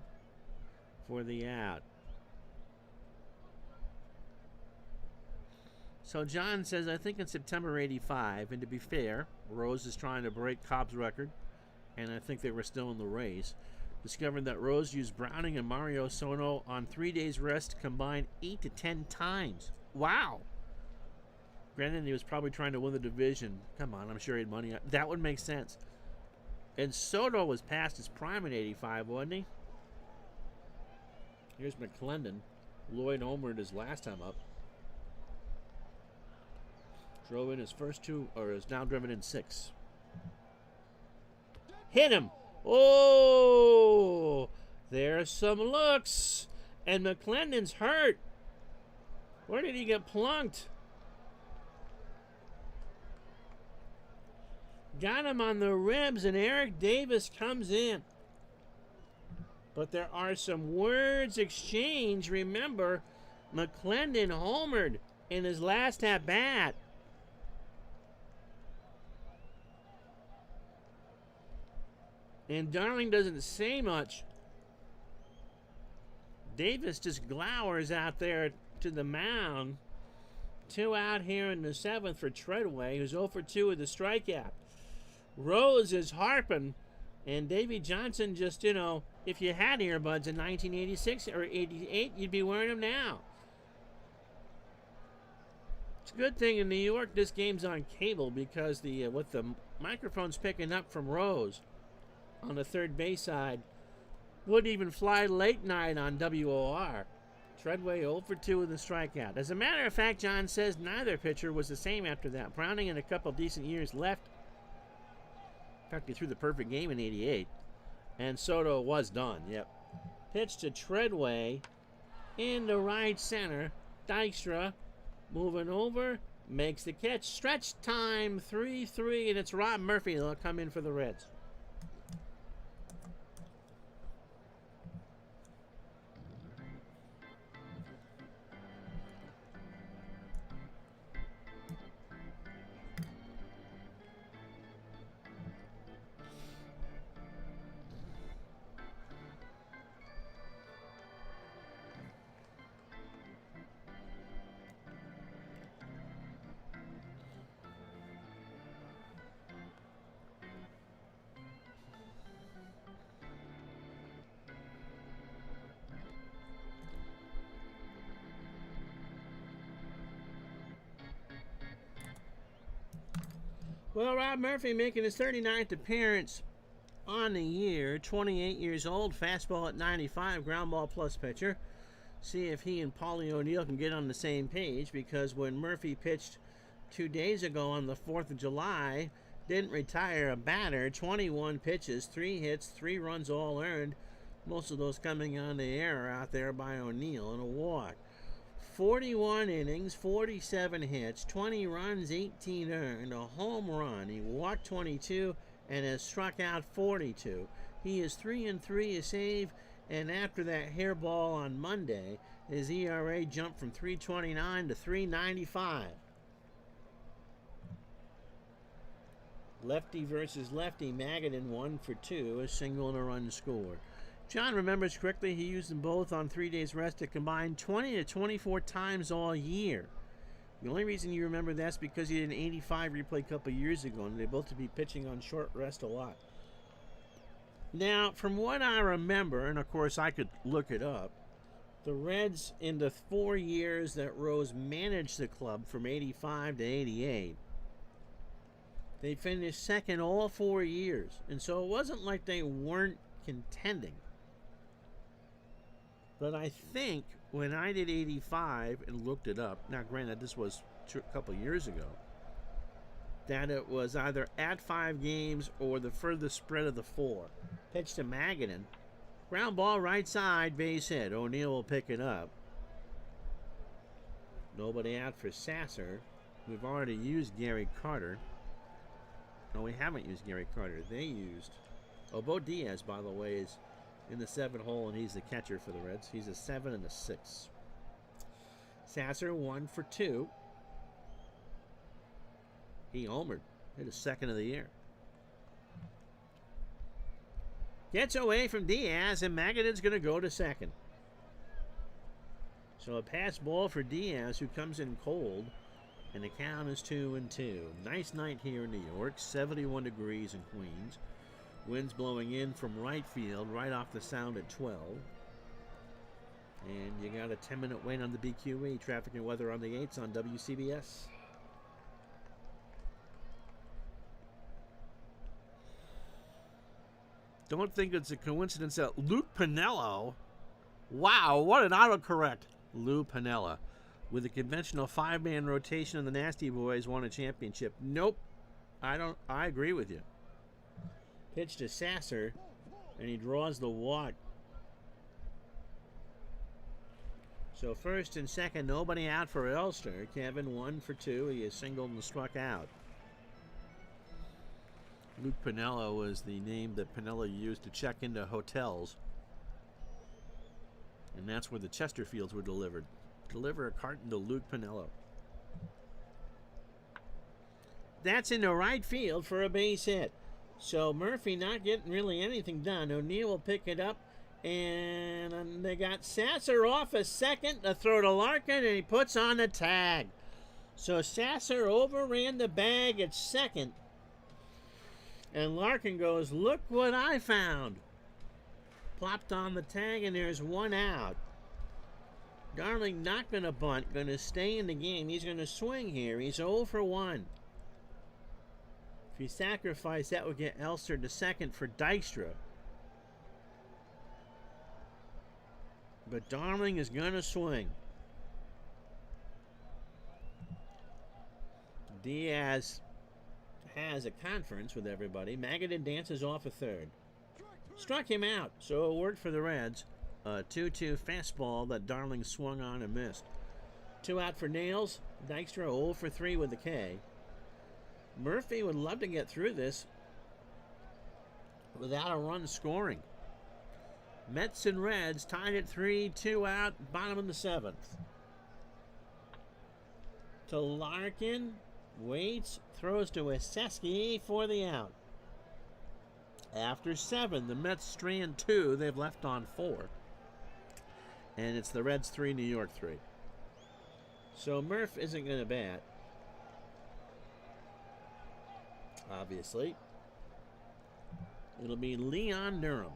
for the out. So John says, I think in September '85, and to be fair, Rose is trying to break Cobb's record, and I think they were still in the race, discovered that Rose used Browning and Mario Sono on 3 days rest combined 8 to 10 times. Wow. Granted, he was probably trying to win the division. Come on, I'm sure he had money. That would make sense. And Soto was past his prime in '85, wasn't he? Here's McClendon. Lloyd homered his last time up. Drove in his first 2, or is now driven in 6. Hit him. Oh, there's some looks. And McClendon's hurt. Where did he get plunked? Got him on the ribs, and Eric Davis comes in. But there are some words exchanged. Remember, McClendon homered in his last at-bat. And Darling doesn't say much. Davis just glowers out there to the mound. 2 out here in the 7th for Treadway, who's 0 for 2 with a strikeout. Rose is harping, and Davey Johnson just, you know, if you had earbuds in 1986 or 88, you'd be wearing them now. It's a good thing in New York this game's on cable because the with the microphones picking up from Rose on the third base side would even fly late night on WOR. Treadway 0 for 2 with a strikeout. As a matter of fact, John says neither pitcher was the same after that. Browning and a couple decent years left. In fact, he threw the perfect game in '88. And Soto was done, yep. Pitch to Treadway into right center. Dykstra moving over, makes the catch. Stretch time, 3-3, and it's Rob Murphy that'll come in for the Reds. Well, Rob Murphy making his 39th appearance on the year. 28 years old, fastball at 95, ground ball plus pitcher. See if he and Paulie O'Neill can get on the same page, because when Murphy pitched 2 days ago on the 4th of July, didn't retire a batter, 21 pitches, 3 hits, 3 runs all earned, most of those coming on the air out there by O'Neill, and a walk. 41 innings, 47 hits, 20 runs, 18 earned, a home run. He walked 22 and has struck out 42. He is 3-3 a save, and after that hairball on Monday, his ERA jumped from 3.29 to 3.95. Lefty versus lefty. Magadan 1 for 2, a single and a run score. John remembers correctly, he used them both on 3 days rest to combine 20 to 24 times all year. The only reason you remember that's because he did an 85 replay a couple years ago, and they both to be pitching on short rest a lot. Now, from what I remember, and of course I could look it up, the Reds in the 4 years that Rose managed the club from 85 to 88, they finished second all 4 years. And so it wasn't like they weren't contending. But I think when I did 85 and looked it up, now granted this was a couple years ago, that it was either at 5 games or the furthest spread of the 4. Pitch to Magadan. Ground ball right side, base hit. O'Neill will pick it up. Nobody out for Sasser. We've already used Gary Carter. No, we haven't used Gary Carter. They used... Bo Diaz, by the way, is in the 7 hole, and he's the catcher for the Reds. He's a 7 and a 6. Sasser 1 for 2. He homered. Hit his second of the year. Gets away from Diaz, and Magadan's going to go to second. So a pass ball for Diaz, who comes in cold, and the count is 2-2. Nice night here in New York, 71 degrees in Queens. Winds blowing in from right field, right off the sound at 12. And you got a 10-minute wait on the BQE. Traffic and weather on the 8s on WCBS. Don't think it's a coincidence that Luke Piniella, wow, what an autocorrect, Lou Piniella, with a conventional 5-man rotation of the Nasty Boys, won a championship. Nope, I agree with you. Pitch to Sasser, and he draws the walk. So first and second, nobody out for Elster. Kevin 1 for 2. He is singled and struck out. Luke Piniella was the name that Piniella used to check into hotels. And that's where the Chesterfields were delivered. Deliver a carton to Luke Piniella. That's into right field for a base hit. So Murphy not getting really anything done. O'Neill will pick it up. And they got Sasser off a second. A throw to Larkin, and he puts on the tag. So Sasser overran the bag at second. And Larkin goes, look what I found. Plopped on the tag, and there's 1 out. Darling not going to bunt, going to stay in the game. He's going to swing here. He's 0 for 1. If he sacrificed, that would get Elster to second for Dykstra. But Darling is going to swing. Diaz has a conference with everybody. Magadan dances off a third. Struck him out, so it worked for the Reds. A 2-2 fastball that Darling swung on and missed. 2 out for Nails. Dykstra 0 for 3 with the K. Murphy would love to get through this without a run scoring. Mets and Reds tied at 3, 2 out, bottom of the 7th. To Larkin, waits, throws to Eseski for the out. After 7, the Mets strand 2, they've left on 4. And it's the Reds 3, New York 3. So Murph isn't going to bat. Obviously. It'll be Leon Durham.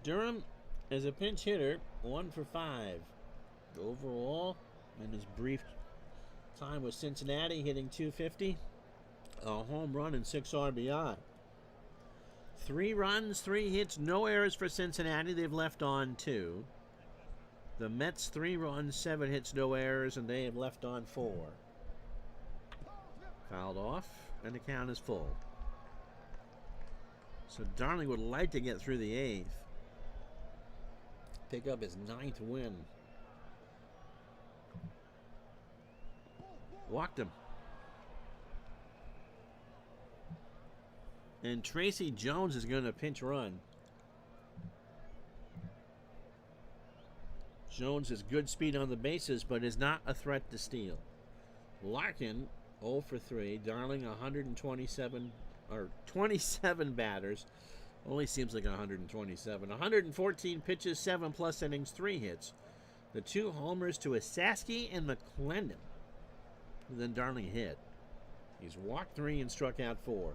Durham is a pinch hitter, 1 for 5. Overall, in his brief time with Cincinnati, hitting .250, a home run and 6 RBI. 3 runs, 3 hits, no errors for Cincinnati. They've left on 2. The Mets 3 runs, 7 hits, no errors, and they have left on 4. Fouled off, and the count is full. So Darling would like to get through the 8th. Pick up his 9th win. Walked him. And Tracy Jones is going to pinch run. Jones has good speed on the bases, but is not a threat to steal. Larkin, 0 for 3. Darling, 127 or 27 batters. Only seems like 127. 114 pitches, 7+ innings, 3 hits. The 2 homers to Asaski and McClendon. And then Darling hit. He's walked 3 and struck out 4.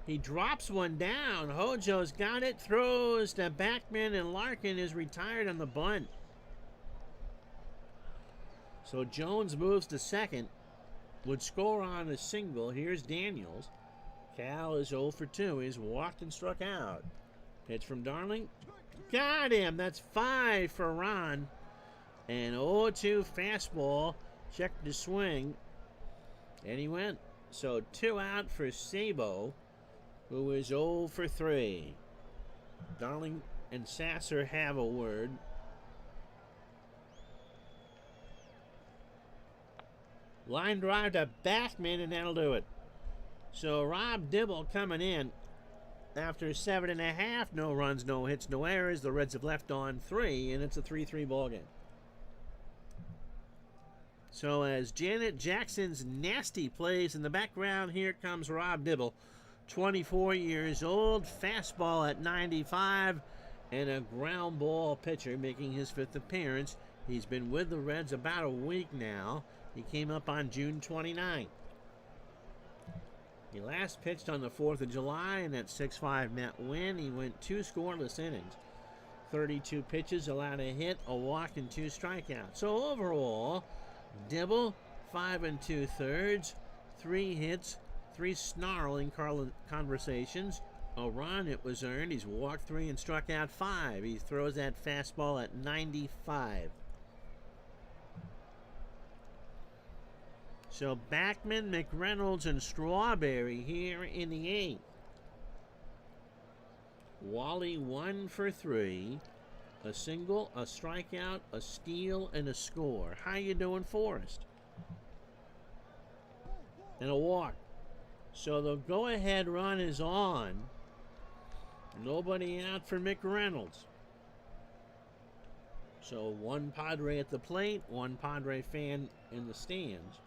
He drops one down. Hojo's got it, throws to Backman, and Larkin is retired on the bunt. So Jones moves to second, would score on a single. Here's Daniels. Cal is 0 for 2. He's walked and struck out. Pitch from Darling. Got him. That's 5 for Ron. And 0-2 fastball. Checked the swing. And he went. So 2 out for Sabo, who is 0 for 3. Darling and Sasser have a word. Line drive to Backman, and that'll do it. So Rob Dibble coming in after 7.5. No runs, no hits, no errors. The Reds have left on 3, and it's a 3-3 ball game. So as Janet Jackson's Nasty plays in the background, here comes Rob Dibble. 24 years old, fastball at 95, and a ground ball pitcher making his 5th appearance. He's been with the Reds about a week now. He came up on June 29th. He last pitched on the 4th of July in that 6-5 Met win. He went 2 scoreless innings. 32 pitches, allowed a hit, a walk, and 2 strikeouts. So overall, Dibble, 5 2/3, 3 hits, 3 snarling conversations. A run, it was earned. He's walked 3 and struck out 5. He throws that fastball at 95. So Backman, McReynolds, and Strawberry here in the 8th. Wally 1 for 3. A single, a strikeout, a steal, and a score. How you doing, Forrest? And a walk. So the go-ahead run is on. Nobody out for McReynolds. So 1 Padre at the plate, 1 Padre fan in the stands.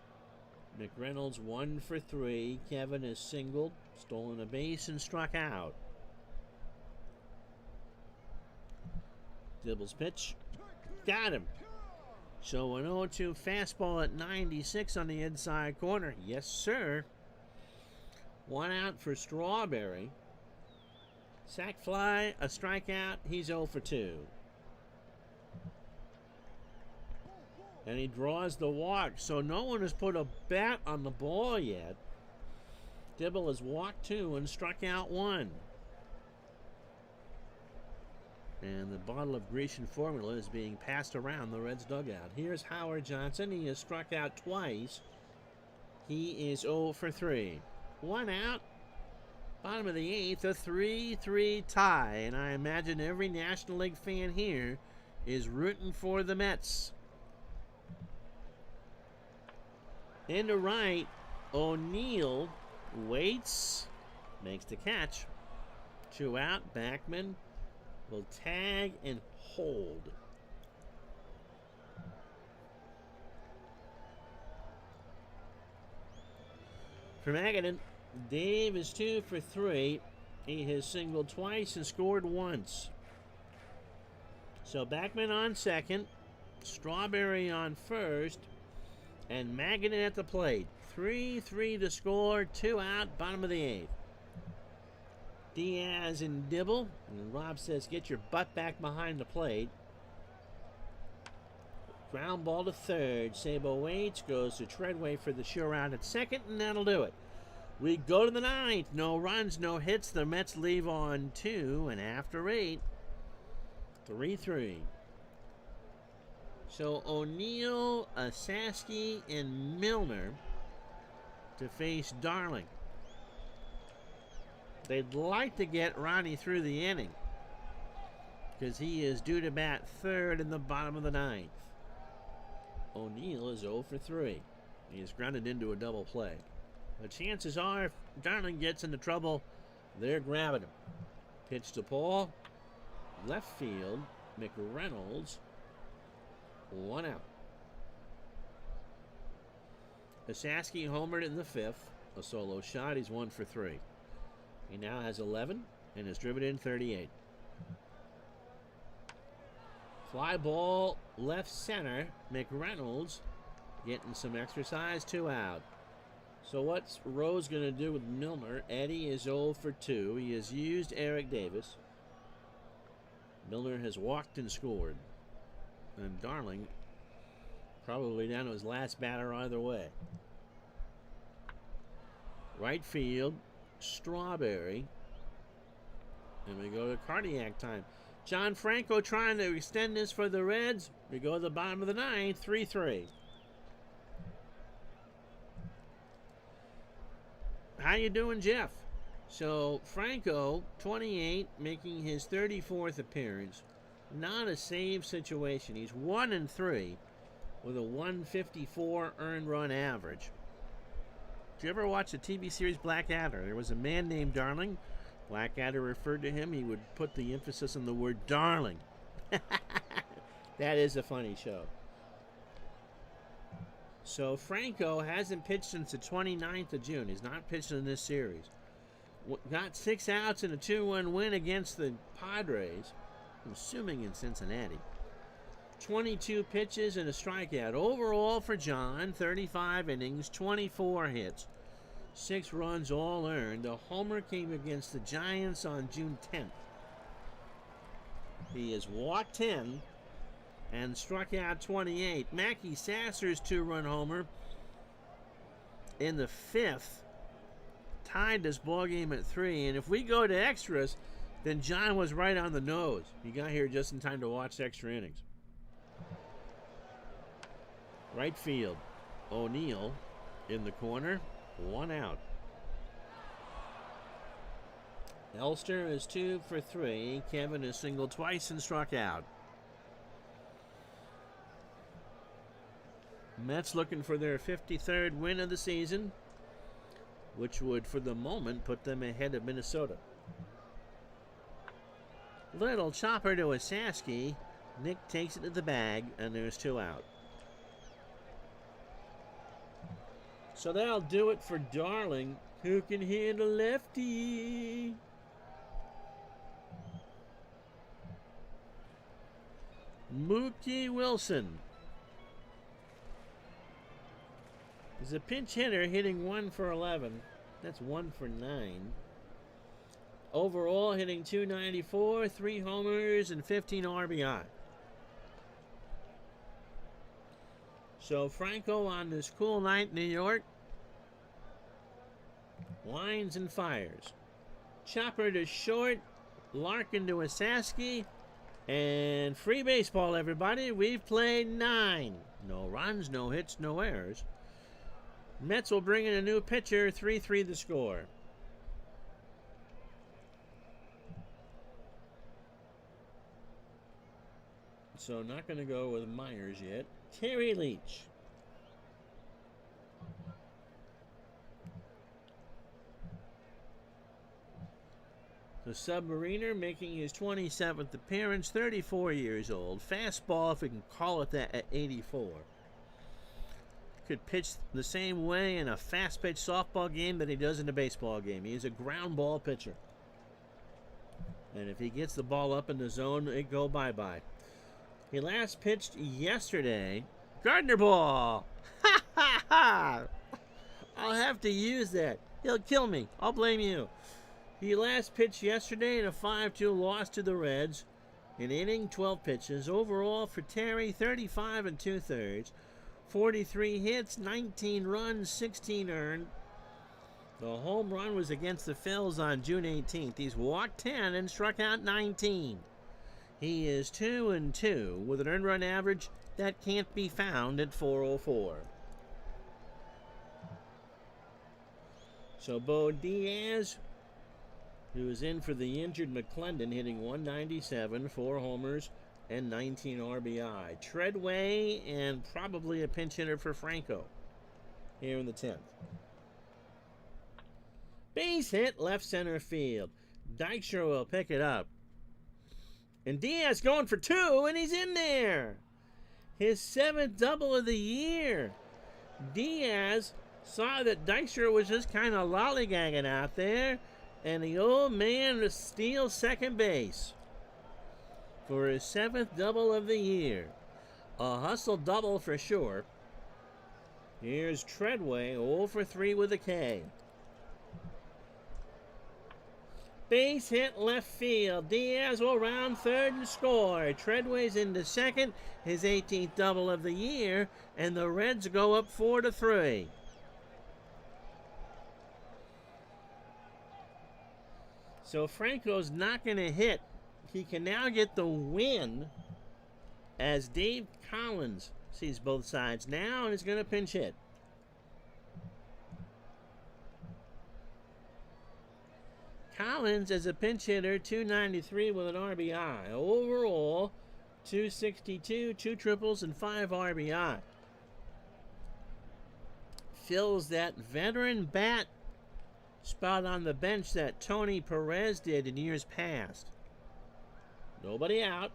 McReynolds 1 for 3. Kevin is singled, stolen a base, and struck out. Dibble's pitch. Got him. So an 0-2 fastball at 96 on the inside corner. Yes, sir. 1 out for Strawberry. Sac fly, a strikeout. He's 0 for 2. And he draws the walk. So no one has put a bat on the ball yet. Dibble has walked 2 and struck out 1. And the bottle of Grecian formula is being passed around the Reds dugout. Here's Howard Johnson. He has struck out twice. He is 0 for 3. 1 out. Bottom of the 8th, a 3-3 tie. And I imagine every National League fan here is rooting for the Mets. Into right, O'Neill waits, makes the catch. 2 out, Backman will tag and hold. For Magadan, Dave is 2 for 3. He has singled twice and scored once. So Backman on second, Strawberry on first, and Magadan at the plate. 3-3 to score, 2 out, bottom of the 8th. Diaz and Dibble, and Rob says, get your butt back behind the plate. Ground ball to third. Sabo waits, goes to Treadway for the sure out at second, and that'll do it. We go to the 9th. No runs, no hits. The Mets leave on 2, and after 8, 3-3. So O'Neill, Asaski, and Milner to face Darling. They'd like to get Ronnie through the inning because he is due to bat third in the bottom of the 9th. O'Neill is 0 for 3. He is grounded into a double play. The chances are if Darling gets into trouble, they're grabbing him. Pitch to Paul. Left field. McReynolds, 1 out. Osaski homered in the 5th, a solo shot. He's 1 for 3. He now has 11 and has driven in 38. Fly ball left center. McReynolds getting some exercise, 2 out. So what's Rose going to do with Milner? Eddie is 0 for 2. He has used Eric Davis. Milner has walked and scored. And Darling probably down to his last batter either way. Right field, Strawberry. And we go to cardiac time. John Franco trying to extend this for the Reds. We go to the bottom of the 9th, 3-3. How you doing, Jeff? So Franco, 28, making his 34th appearance. Not a save situation. He's 1-3 with a 154 earned run average. Did you ever watch the TV series Blackadder? There was a man named Darling. Blackadder referred to him. He would put the emphasis on the word darling. That is a funny show. So Franco hasn't pitched since the 29th of June. He's not pitched in this series. Got 6 outs in a 2-1 win against the Padres. I'm assuming in Cincinnati. 22 pitches and a strikeout. Overall for John, 35 innings, 24 hits, 6 runs all earned. The homer came against the Giants on June 10th. He has walked 10 and struck out 28. Mackie Sasser's 2-run homer in the 5th tied this ballgame at 3. And if we go to extras, then John was right on the nose. He got here just in time to watch extra innings. Right field, O'Neill in the corner, 1 out. Elster is 2 for 3. Kevin has singled twice and struck out. Mets looking for their 53rd win of the season, which would, for the moment, put them ahead of Minnesota. Little chopper to Osaski. Nick takes it to the bag, and there's 2 out. So that'll do it for Darling, who can hit a lefty. Mookie Wilson is a pinch hitter, hitting 1 for 11. That's 1 for 9. Overall, hitting .294, 3 homers, and 15 RBI. So Franco on this cool night in New York lines and fires. Chopper to short, Larkin to Osaski, and free baseball, everybody. We've played 9. No runs, no hits, no errors. Mets will bring in a new pitcher, 3-3 the score. So not going to go with Myers yet. Terry Leach. The Submariner making his 27th appearance, 34 years old. Fastball, if we can call it that, at 84. Could pitch the same way in a fast-pitch softball game that he does in a baseball game. He's a ground ball pitcher. And if he gets the ball up in the zone, it go bye-bye. He last pitched yesterday. Gardner ball! Ha ha ha! I'll have to use that. He'll kill me. I'll blame you. He last pitched yesterday in a 5-2 loss to the Reds. An inning, 12 pitches. Overall for Terry, 35 2/3. 43 hits, 19 runs, 16 earned. The home run was against the Phils on June 18th. He's walked 10 and struck out 19. He is 2-2 with an earned run average that can't be found at .404. So Bo Diaz, who is in for the injured McClendon, hitting .197, 4 homers, and 19 RBI. Treadway and probably a pinch hitter for Franco here in the 10th. Base hit left center field. Dykstra will pick it up. And Diaz going for 2, and he's in there. His 7th double of the year. Diaz saw that Dykstra was just kind of lollygagging out there, and the old man steals second base for his 7th double of the year. A hustle double for sure. Here's Treadway, 0 for 3 with a K. Base hit left field. Diaz will round third and score. Treadway's into second, his 18th double of the year, and the Reds go up 4-3. So Franco's not going to hit. He can now get the win as Dave Collins sees both sides now and is going to pinch hit. Collins as a pinch hitter, 293 with an RBI. Overall, 262, 2 triples, and 5 RBI. Fills that veteran bat spot on the bench that Tony Perez did in years past. Nobody out.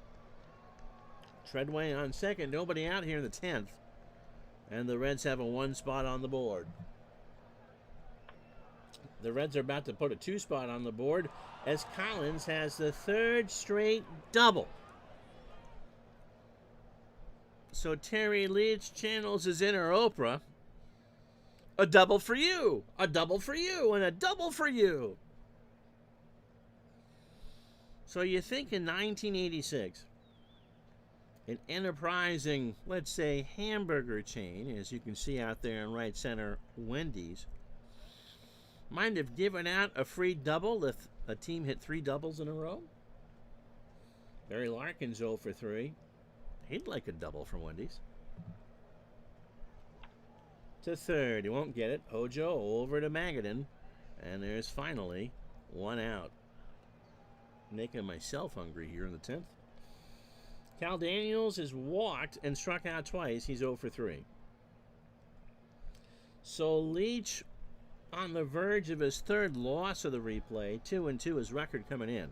Treadway on second. Nobody out here in the 10th. And the Reds have a 1 spot on the board. The Reds are about to put a 2 spot on the board as Collins has the 3rd straight double. So Terry Leach channels his inner Oprah. A double for you, a double for you, and a double for you. So you think in 1986, an enterprising, let's say, hamburger chain, as you can see out there in right center, Wendy's, might have given out a free double if a team hit 3 doubles in a row? Barry Larkin's 0 for 3. He'd like a double from Wendy's. To third. He won't get it. Hojo over to Magadan. And there's finally 1 out. Making myself hungry here in the 10th. Cal Daniels has walked and struck out twice. He's 0 for 3. So Leach on the verge of his 3rd loss of the replay. 2-2 his record coming in.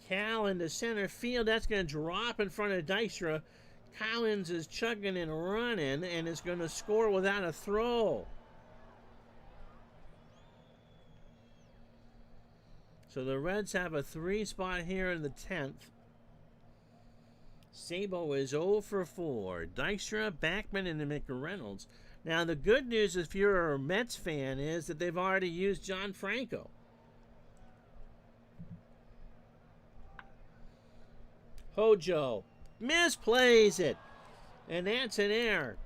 Cal into center field. That's going to drop in front of Dykstra. Collins is chugging and running and is going to score without a throw. So the Reds have a 3 spot here in the 10th. Sabo is 0 for 4. Dykstra, Backman, and McReynolds. Now the good news if you're a Mets fan is that they've already used John Franco. Hojo misplays it. And that's an error.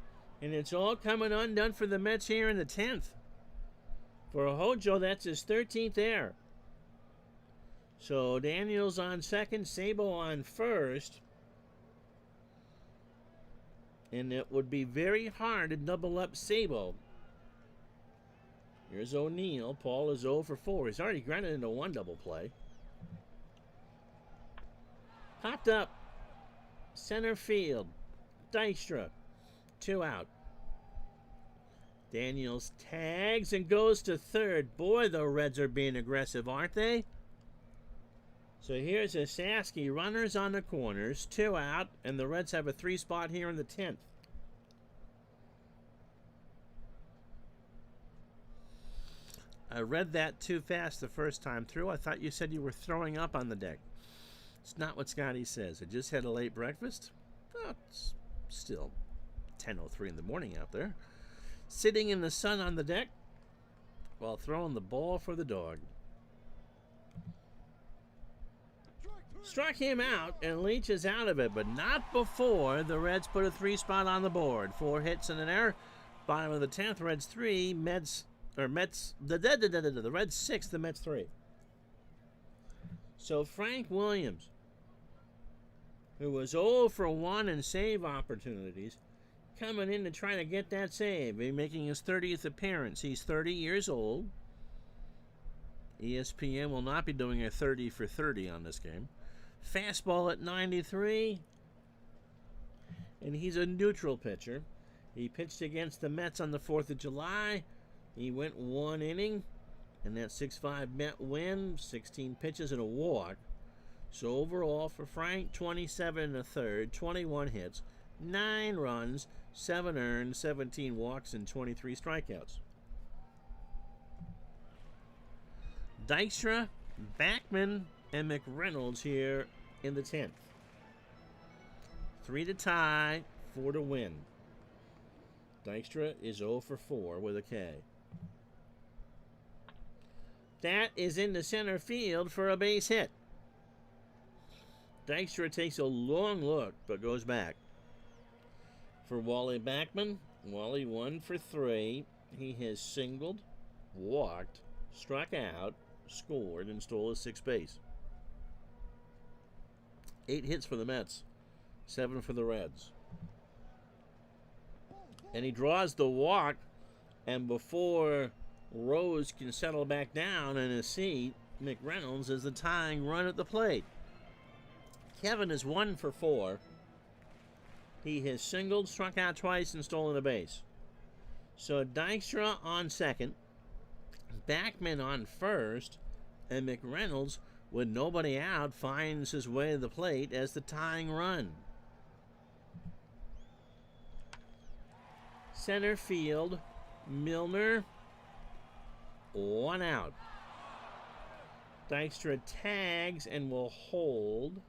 And it's all coming undone for the Mets here in the 10th. For Hojo, that's his 13th error. So Daniels on second, Sabo on first. And it would be very hard to double up Sabo. Here's O'Neill. Paul is 0 for 4. He's already grounded into 1 double play. Popped up. Center field. Dykstra. 2 out. Daniels tags and goes to third. Boy, the Reds are being aggressive, aren't they? So here's a Saski. Runners on the corners. 2 out. And the Reds have a 3 spot here in the 10th. I read that too fast the first time through. I thought you said you were throwing up on the deck. It's not what Scotty says. I just had a late breakfast. Oh, it's still 10:03 in the morning out there. Sitting in the sun on the deck while throwing the ball for the dog. Struck him out, and Leach is out of it, but not before the Reds put a 3 spot on the board. 4 hits and an error. Bottom of the 10th, Reds 3, the Reds 6, the Mets 3. So Frank Williams, who was 0 for 1 in save opportunities, coming in to try to get that save. He's making his 30th appearance. He's 30 years old. ESPN will not be doing a 30 for 30 on this game. Fastball at 93. And he's a neutral pitcher. He pitched against the Mets on the 4th of July. He went 1 inning And that 6-5 Met win, 16 pitches and a walk. So overall for Frank, 27 1/3, 21 hits, 9 runs, 7 earned, 17 walks, and 23 strikeouts. Dykstra, Backman, and McReynolds here in the 10th. 3 to tie, 4 to win. Dykstra is 0 for 4 with a K. That is into center field for a base hit. Dykstra takes a long look, but goes back. For Wally Backman, Wally 1 for 3. He has singled, walked, struck out, scored, and stole his 6th base. 8 hits for the Mets, 7 for the Reds. And he draws the walk, and before Rose can settle back down in his seat, McReynolds is the tying run at the plate. Kevin is 1 for 4. He has singled, struck out twice, and stolen a base. So Dykstra on second, Backman on first, and McReynolds, with nobody out, finds his way to the plate as the tying run. Center field, Milner, 1 out. Dykstra tags and will hold.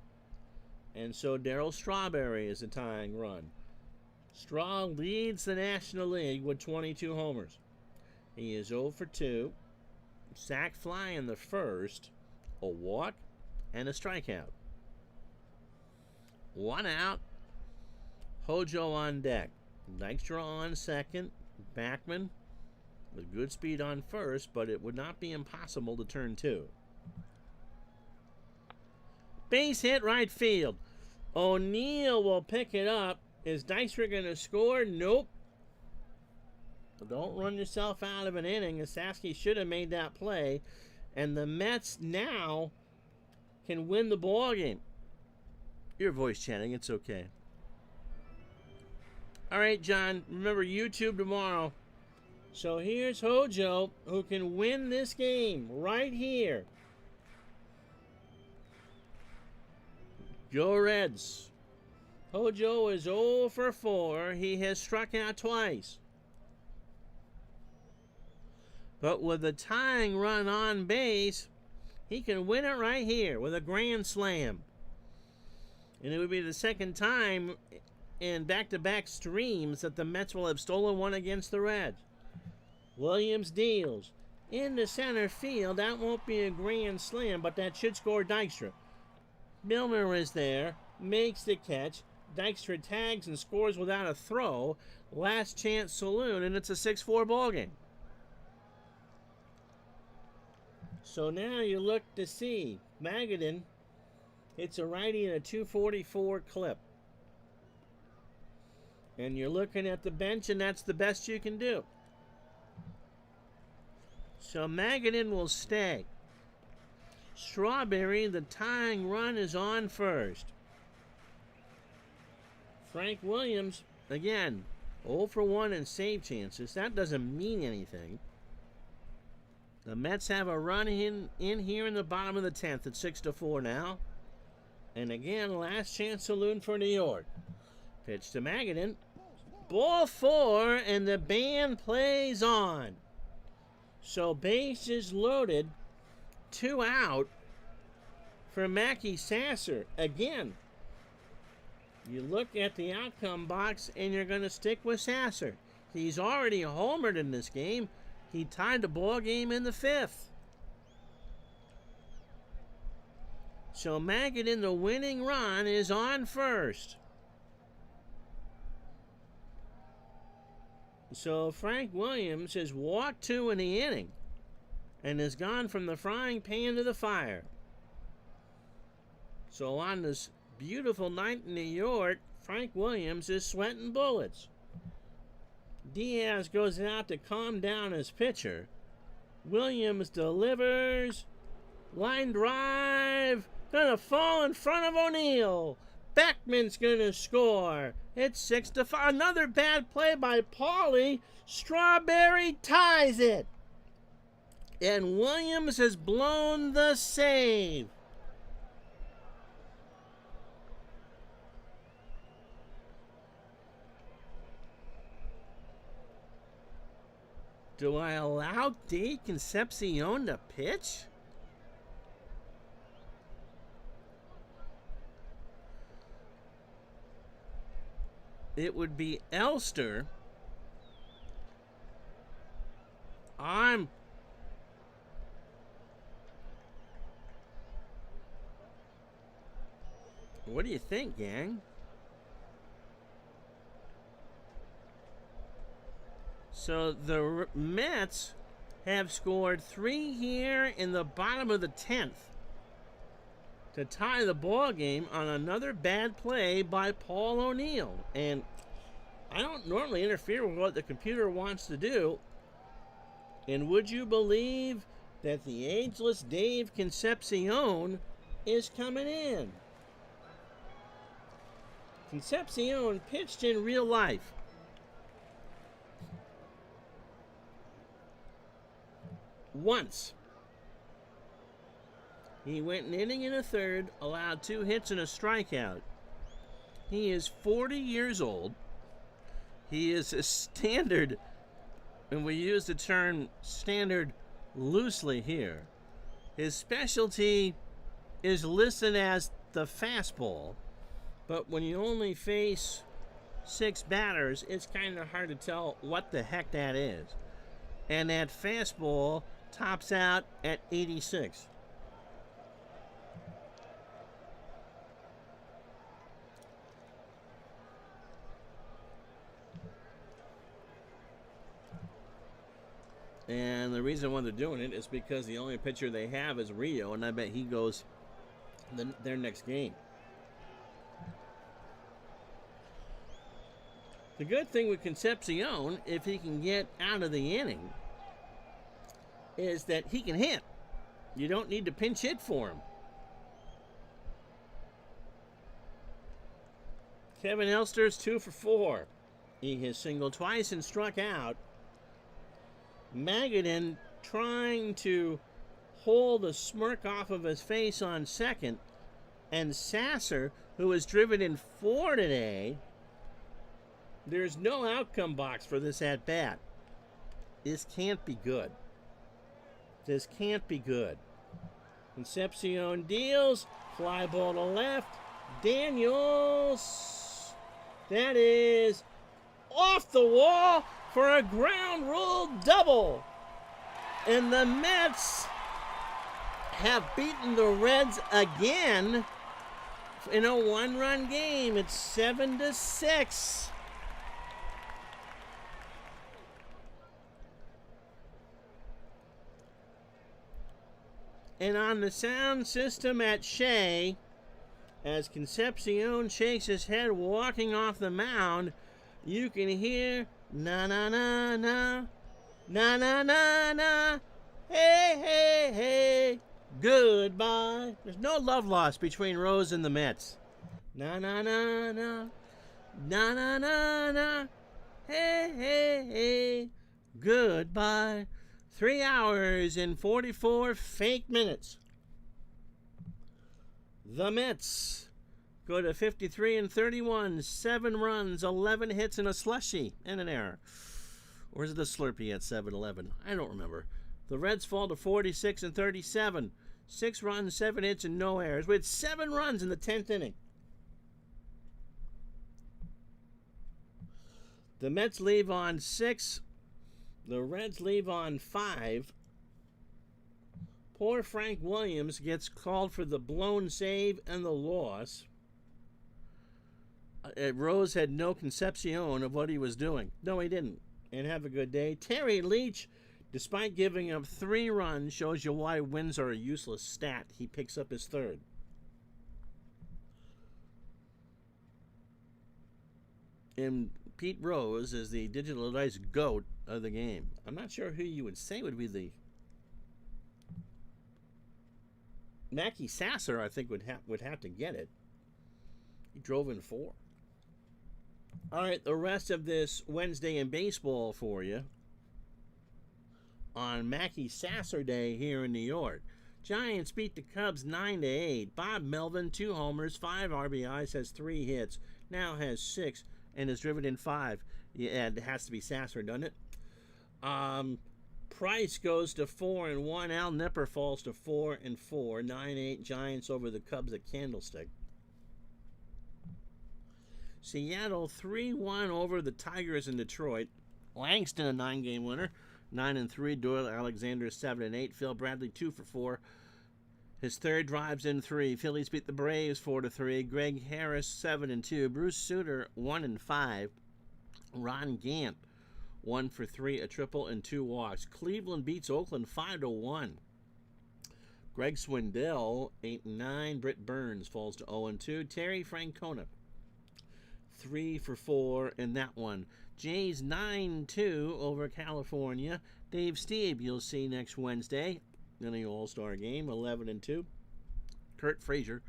And so Darryl Strawberry is the tying run. Straw leads the National League with 22 homers. He is 0 for 2. Sac fly in the first, a walk, and a strikeout. 1 out. Hojo on deck. Dykstra on second. Backman with good speed on first, but it would not be impossible to turn 2. Base hit right field. O'Neill will pick it up. Is Dykstra going to score? Nope. Don't run yourself out of an inning. Saski should have made that play. And the Mets now can win the ball game. Your voice chatting. It's okay. All right, John. Remember, YouTube tomorrow. So here's Hojo, who can win this game right here. Go Reds. Hojo is 0 for 4. He has struck out twice. But with a tying run on base, he can win it right here with a grand slam. And it would be the second time in back-to-back streams that the Mets will have stolen one against the Reds. Williams deals into center field. That won't be a grand slam, but that should score Dykstra. Milner is there, makes the catch. Dykstra tags and scores without a throw. Last chance saloon, and it's a 6-4 ball game. So now you look to see Magadan hits a righty in a 244 clip. And you're looking at the bench, and that's the best you can do. So Magadan will stay. Strawberry, the tying run is on first. Frank Williams, again, 0 for 1 in save chances. That doesn't mean anything. The Mets have a run in here in the bottom of the 10th at 6-4 now. And again, last chance saloon for New York. Pitch to Magadan. Ball 4, and the band plays on. So bases loaded. 2 out for Mackie Sasser. Again, you look at the outcome box and you're going to stick with Sasser. He's already homered in this game. He tied the ball game in the 5th. So Magadan, the winning run, is on first. So Frank Williams has walked 2 in the inning and has gone from the frying pan to the fire. So on this beautiful night in New York, Frank Williams is sweating bullets. Diaz goes out to calm down his pitcher. Williams delivers. Line drive. Gonna fall in front of O'Neill. Backman's gonna score. It's 6-5. Another bad play by Paulie. Strawberry ties it. And Williams has blown the save. Do I allow Dave Concepcion to pitch? It would be Elster. What do you think, gang? So the Mets have scored 3 here in the bottom of the 10th to tie the ball game on another bad play by Paul O'Neill. And I don't normally interfere with what the computer wants to do. And would you believe that the ageless Dave Concepcion is coming in? Concepcion pitched in real life. Once. He went an inning and a third, allowed 2 hits and a strikeout. He is 40 years old. He is a standard, and we use the term standard loosely here. His specialty is listed as the fastball, but when you only face 6 batters, it's kind of hard to tell what the heck that is. And that fastball tops out at 86. And the reason why they're doing it is because the only pitcher they have is Rio, and I bet he goes their next game. The good thing with Concepcion, if he can get out of the inning, is that he can hit. You don't need to pinch hit for him. Kevin Elster's 2 for 4. He has singled twice and struck out. Magadan trying to hold a smirk off of his face on second. And Sasser, who was driven in 4 today, there's no outcome box for this at-bat. This can't be good. This can't be good. Concepcion deals. Fly ball to left. Daniels. That is off the wall for a ground rule double. And the Mets have beaten the Reds again in a 1-run game. It's 7-6. And on the sound system at Shea, as Concepcion shakes his head walking off the mound, you can hear na na na na, na na na na, hey hey hey, goodbye. There's no love lost between Rose and the Mets. Na na na na, na na na na, hey hey hey, goodbye. 3 hours and 44 fake minutes. The Mets go to 53 and 31, 7 runs, 11 hits, and a slushy, and an error. Or is it a Slurpee at 7-11? I don't remember. The Reds fall to 46 and 37, 6 runs, 7 hits, and no errors, with 7 runs in the 10th inning. The Mets leave on 6. The Reds leave on 5. Poor Frank Williams gets called for the blown save and the loss. Rose had no conception of what he was doing. No, he didn't. And have a good day. Terry Leach, despite giving up 3 runs, shows you why wins are a useless stat. He picks up his 3rd. And Pete Rose is the digital dice GOAT of the game. I'm not sure who you would say would be the... Mackie Sasser, I think, would have to get it. He drove in 4. All right, the rest of this Wednesday in baseball for you. on Mackie Sasser Day here in New York. Giants beat the Cubs 9-8. Bob Melvin, 2 homers, 5 RBIs, has 3 hits, now has 6, and has driven in 5. Yeah, it has to be Sasser, doesn't it? Price goes to 4-1. Al Nipper falls to 4-4. 9-8 Giants over the Cubs at Candlestick. Seattle 3-1 over the Tigers in Detroit. Langston a 9-game winner. 9-3. Doyle Alexander 7-8. Phil Bradley 2-4. His third drives in 3. Phillies beat the Braves 4-3. Greg Harris 7-2. Bruce Sutter 1-5. Ron Gant 1-3, a triple and 2 walks. Cleveland beats Oakland 5-1. Greg Swindell 8-9. Britt Burns falls to 0-2. Terry Francona 3-4 in that one. Jays 9-2 over California. Dave Stieb you'll see next Wednesday in the All-Star game, 11-2. Kurt Frazier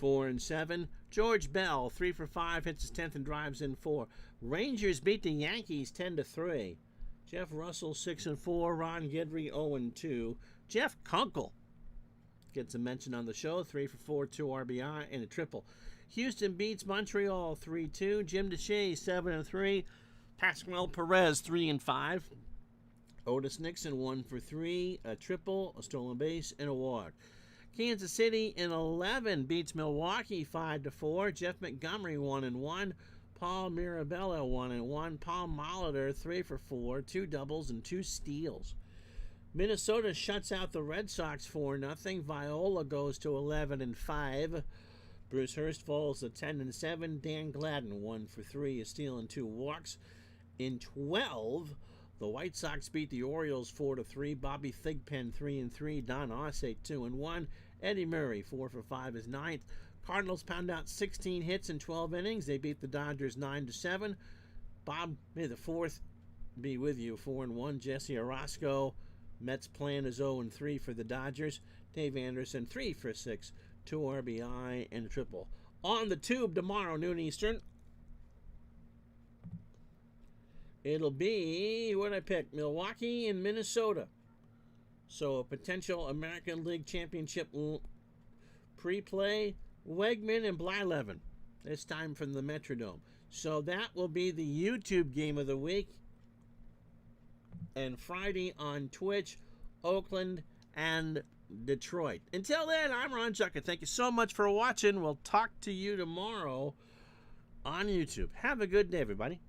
4-7. George Bell 3-5, hits his 10th and drives in 4. Rangers beat the Yankees 10-3. Jeff Russell 6-4. Ron Guidry 0-2. Jeff Kunkel gets a mention on the show, 3-4, 2 RBI and a triple. Houston beats Montreal 3-2. Jim DeShay 7-3. Pascual Perez 3-5. Otis Nixon 1-3, a triple, a stolen base, and a walk. Kansas City in 11 beats Milwaukee 5-4. Jeff Montgomery 1-1. Paul Mirabella 1-1. Paul Molitor 3-4, 2 doubles and 2 steals. Minnesota shuts out the Red Sox 4-0. Viola goes to 11-5. Bruce Hurst falls to 10-7. Dan Gladden 1-3, a steal and 2 walks. In 12, the White Sox beat the Orioles 4-3. Bobby Thigpen 3-3. Don Ossack 2-1. Eddie Murray 4-5 is 9th. Cardinals pound out 16 hits in 12 innings. They beat the Dodgers 9-7. Bob, may the 4th be with you. 4-1. Jesse Orosco. Mets plan is 0-3 for the Dodgers. Dave Anderson 3-6. 2 RBI and a triple. On the tube tomorrow, noon Eastern. It'll be, what I pick, Milwaukee and Minnesota. So a potential American League Championship pre-play, Wegman and Blyleven. This time from the Metrodome. So that will be the YouTube game of the week. And Friday on Twitch, Oakland and Detroit. Until then, I'm Ron Jucker. Thank you so much for watching. We'll talk to you tomorrow on YouTube. Have a good day, everybody.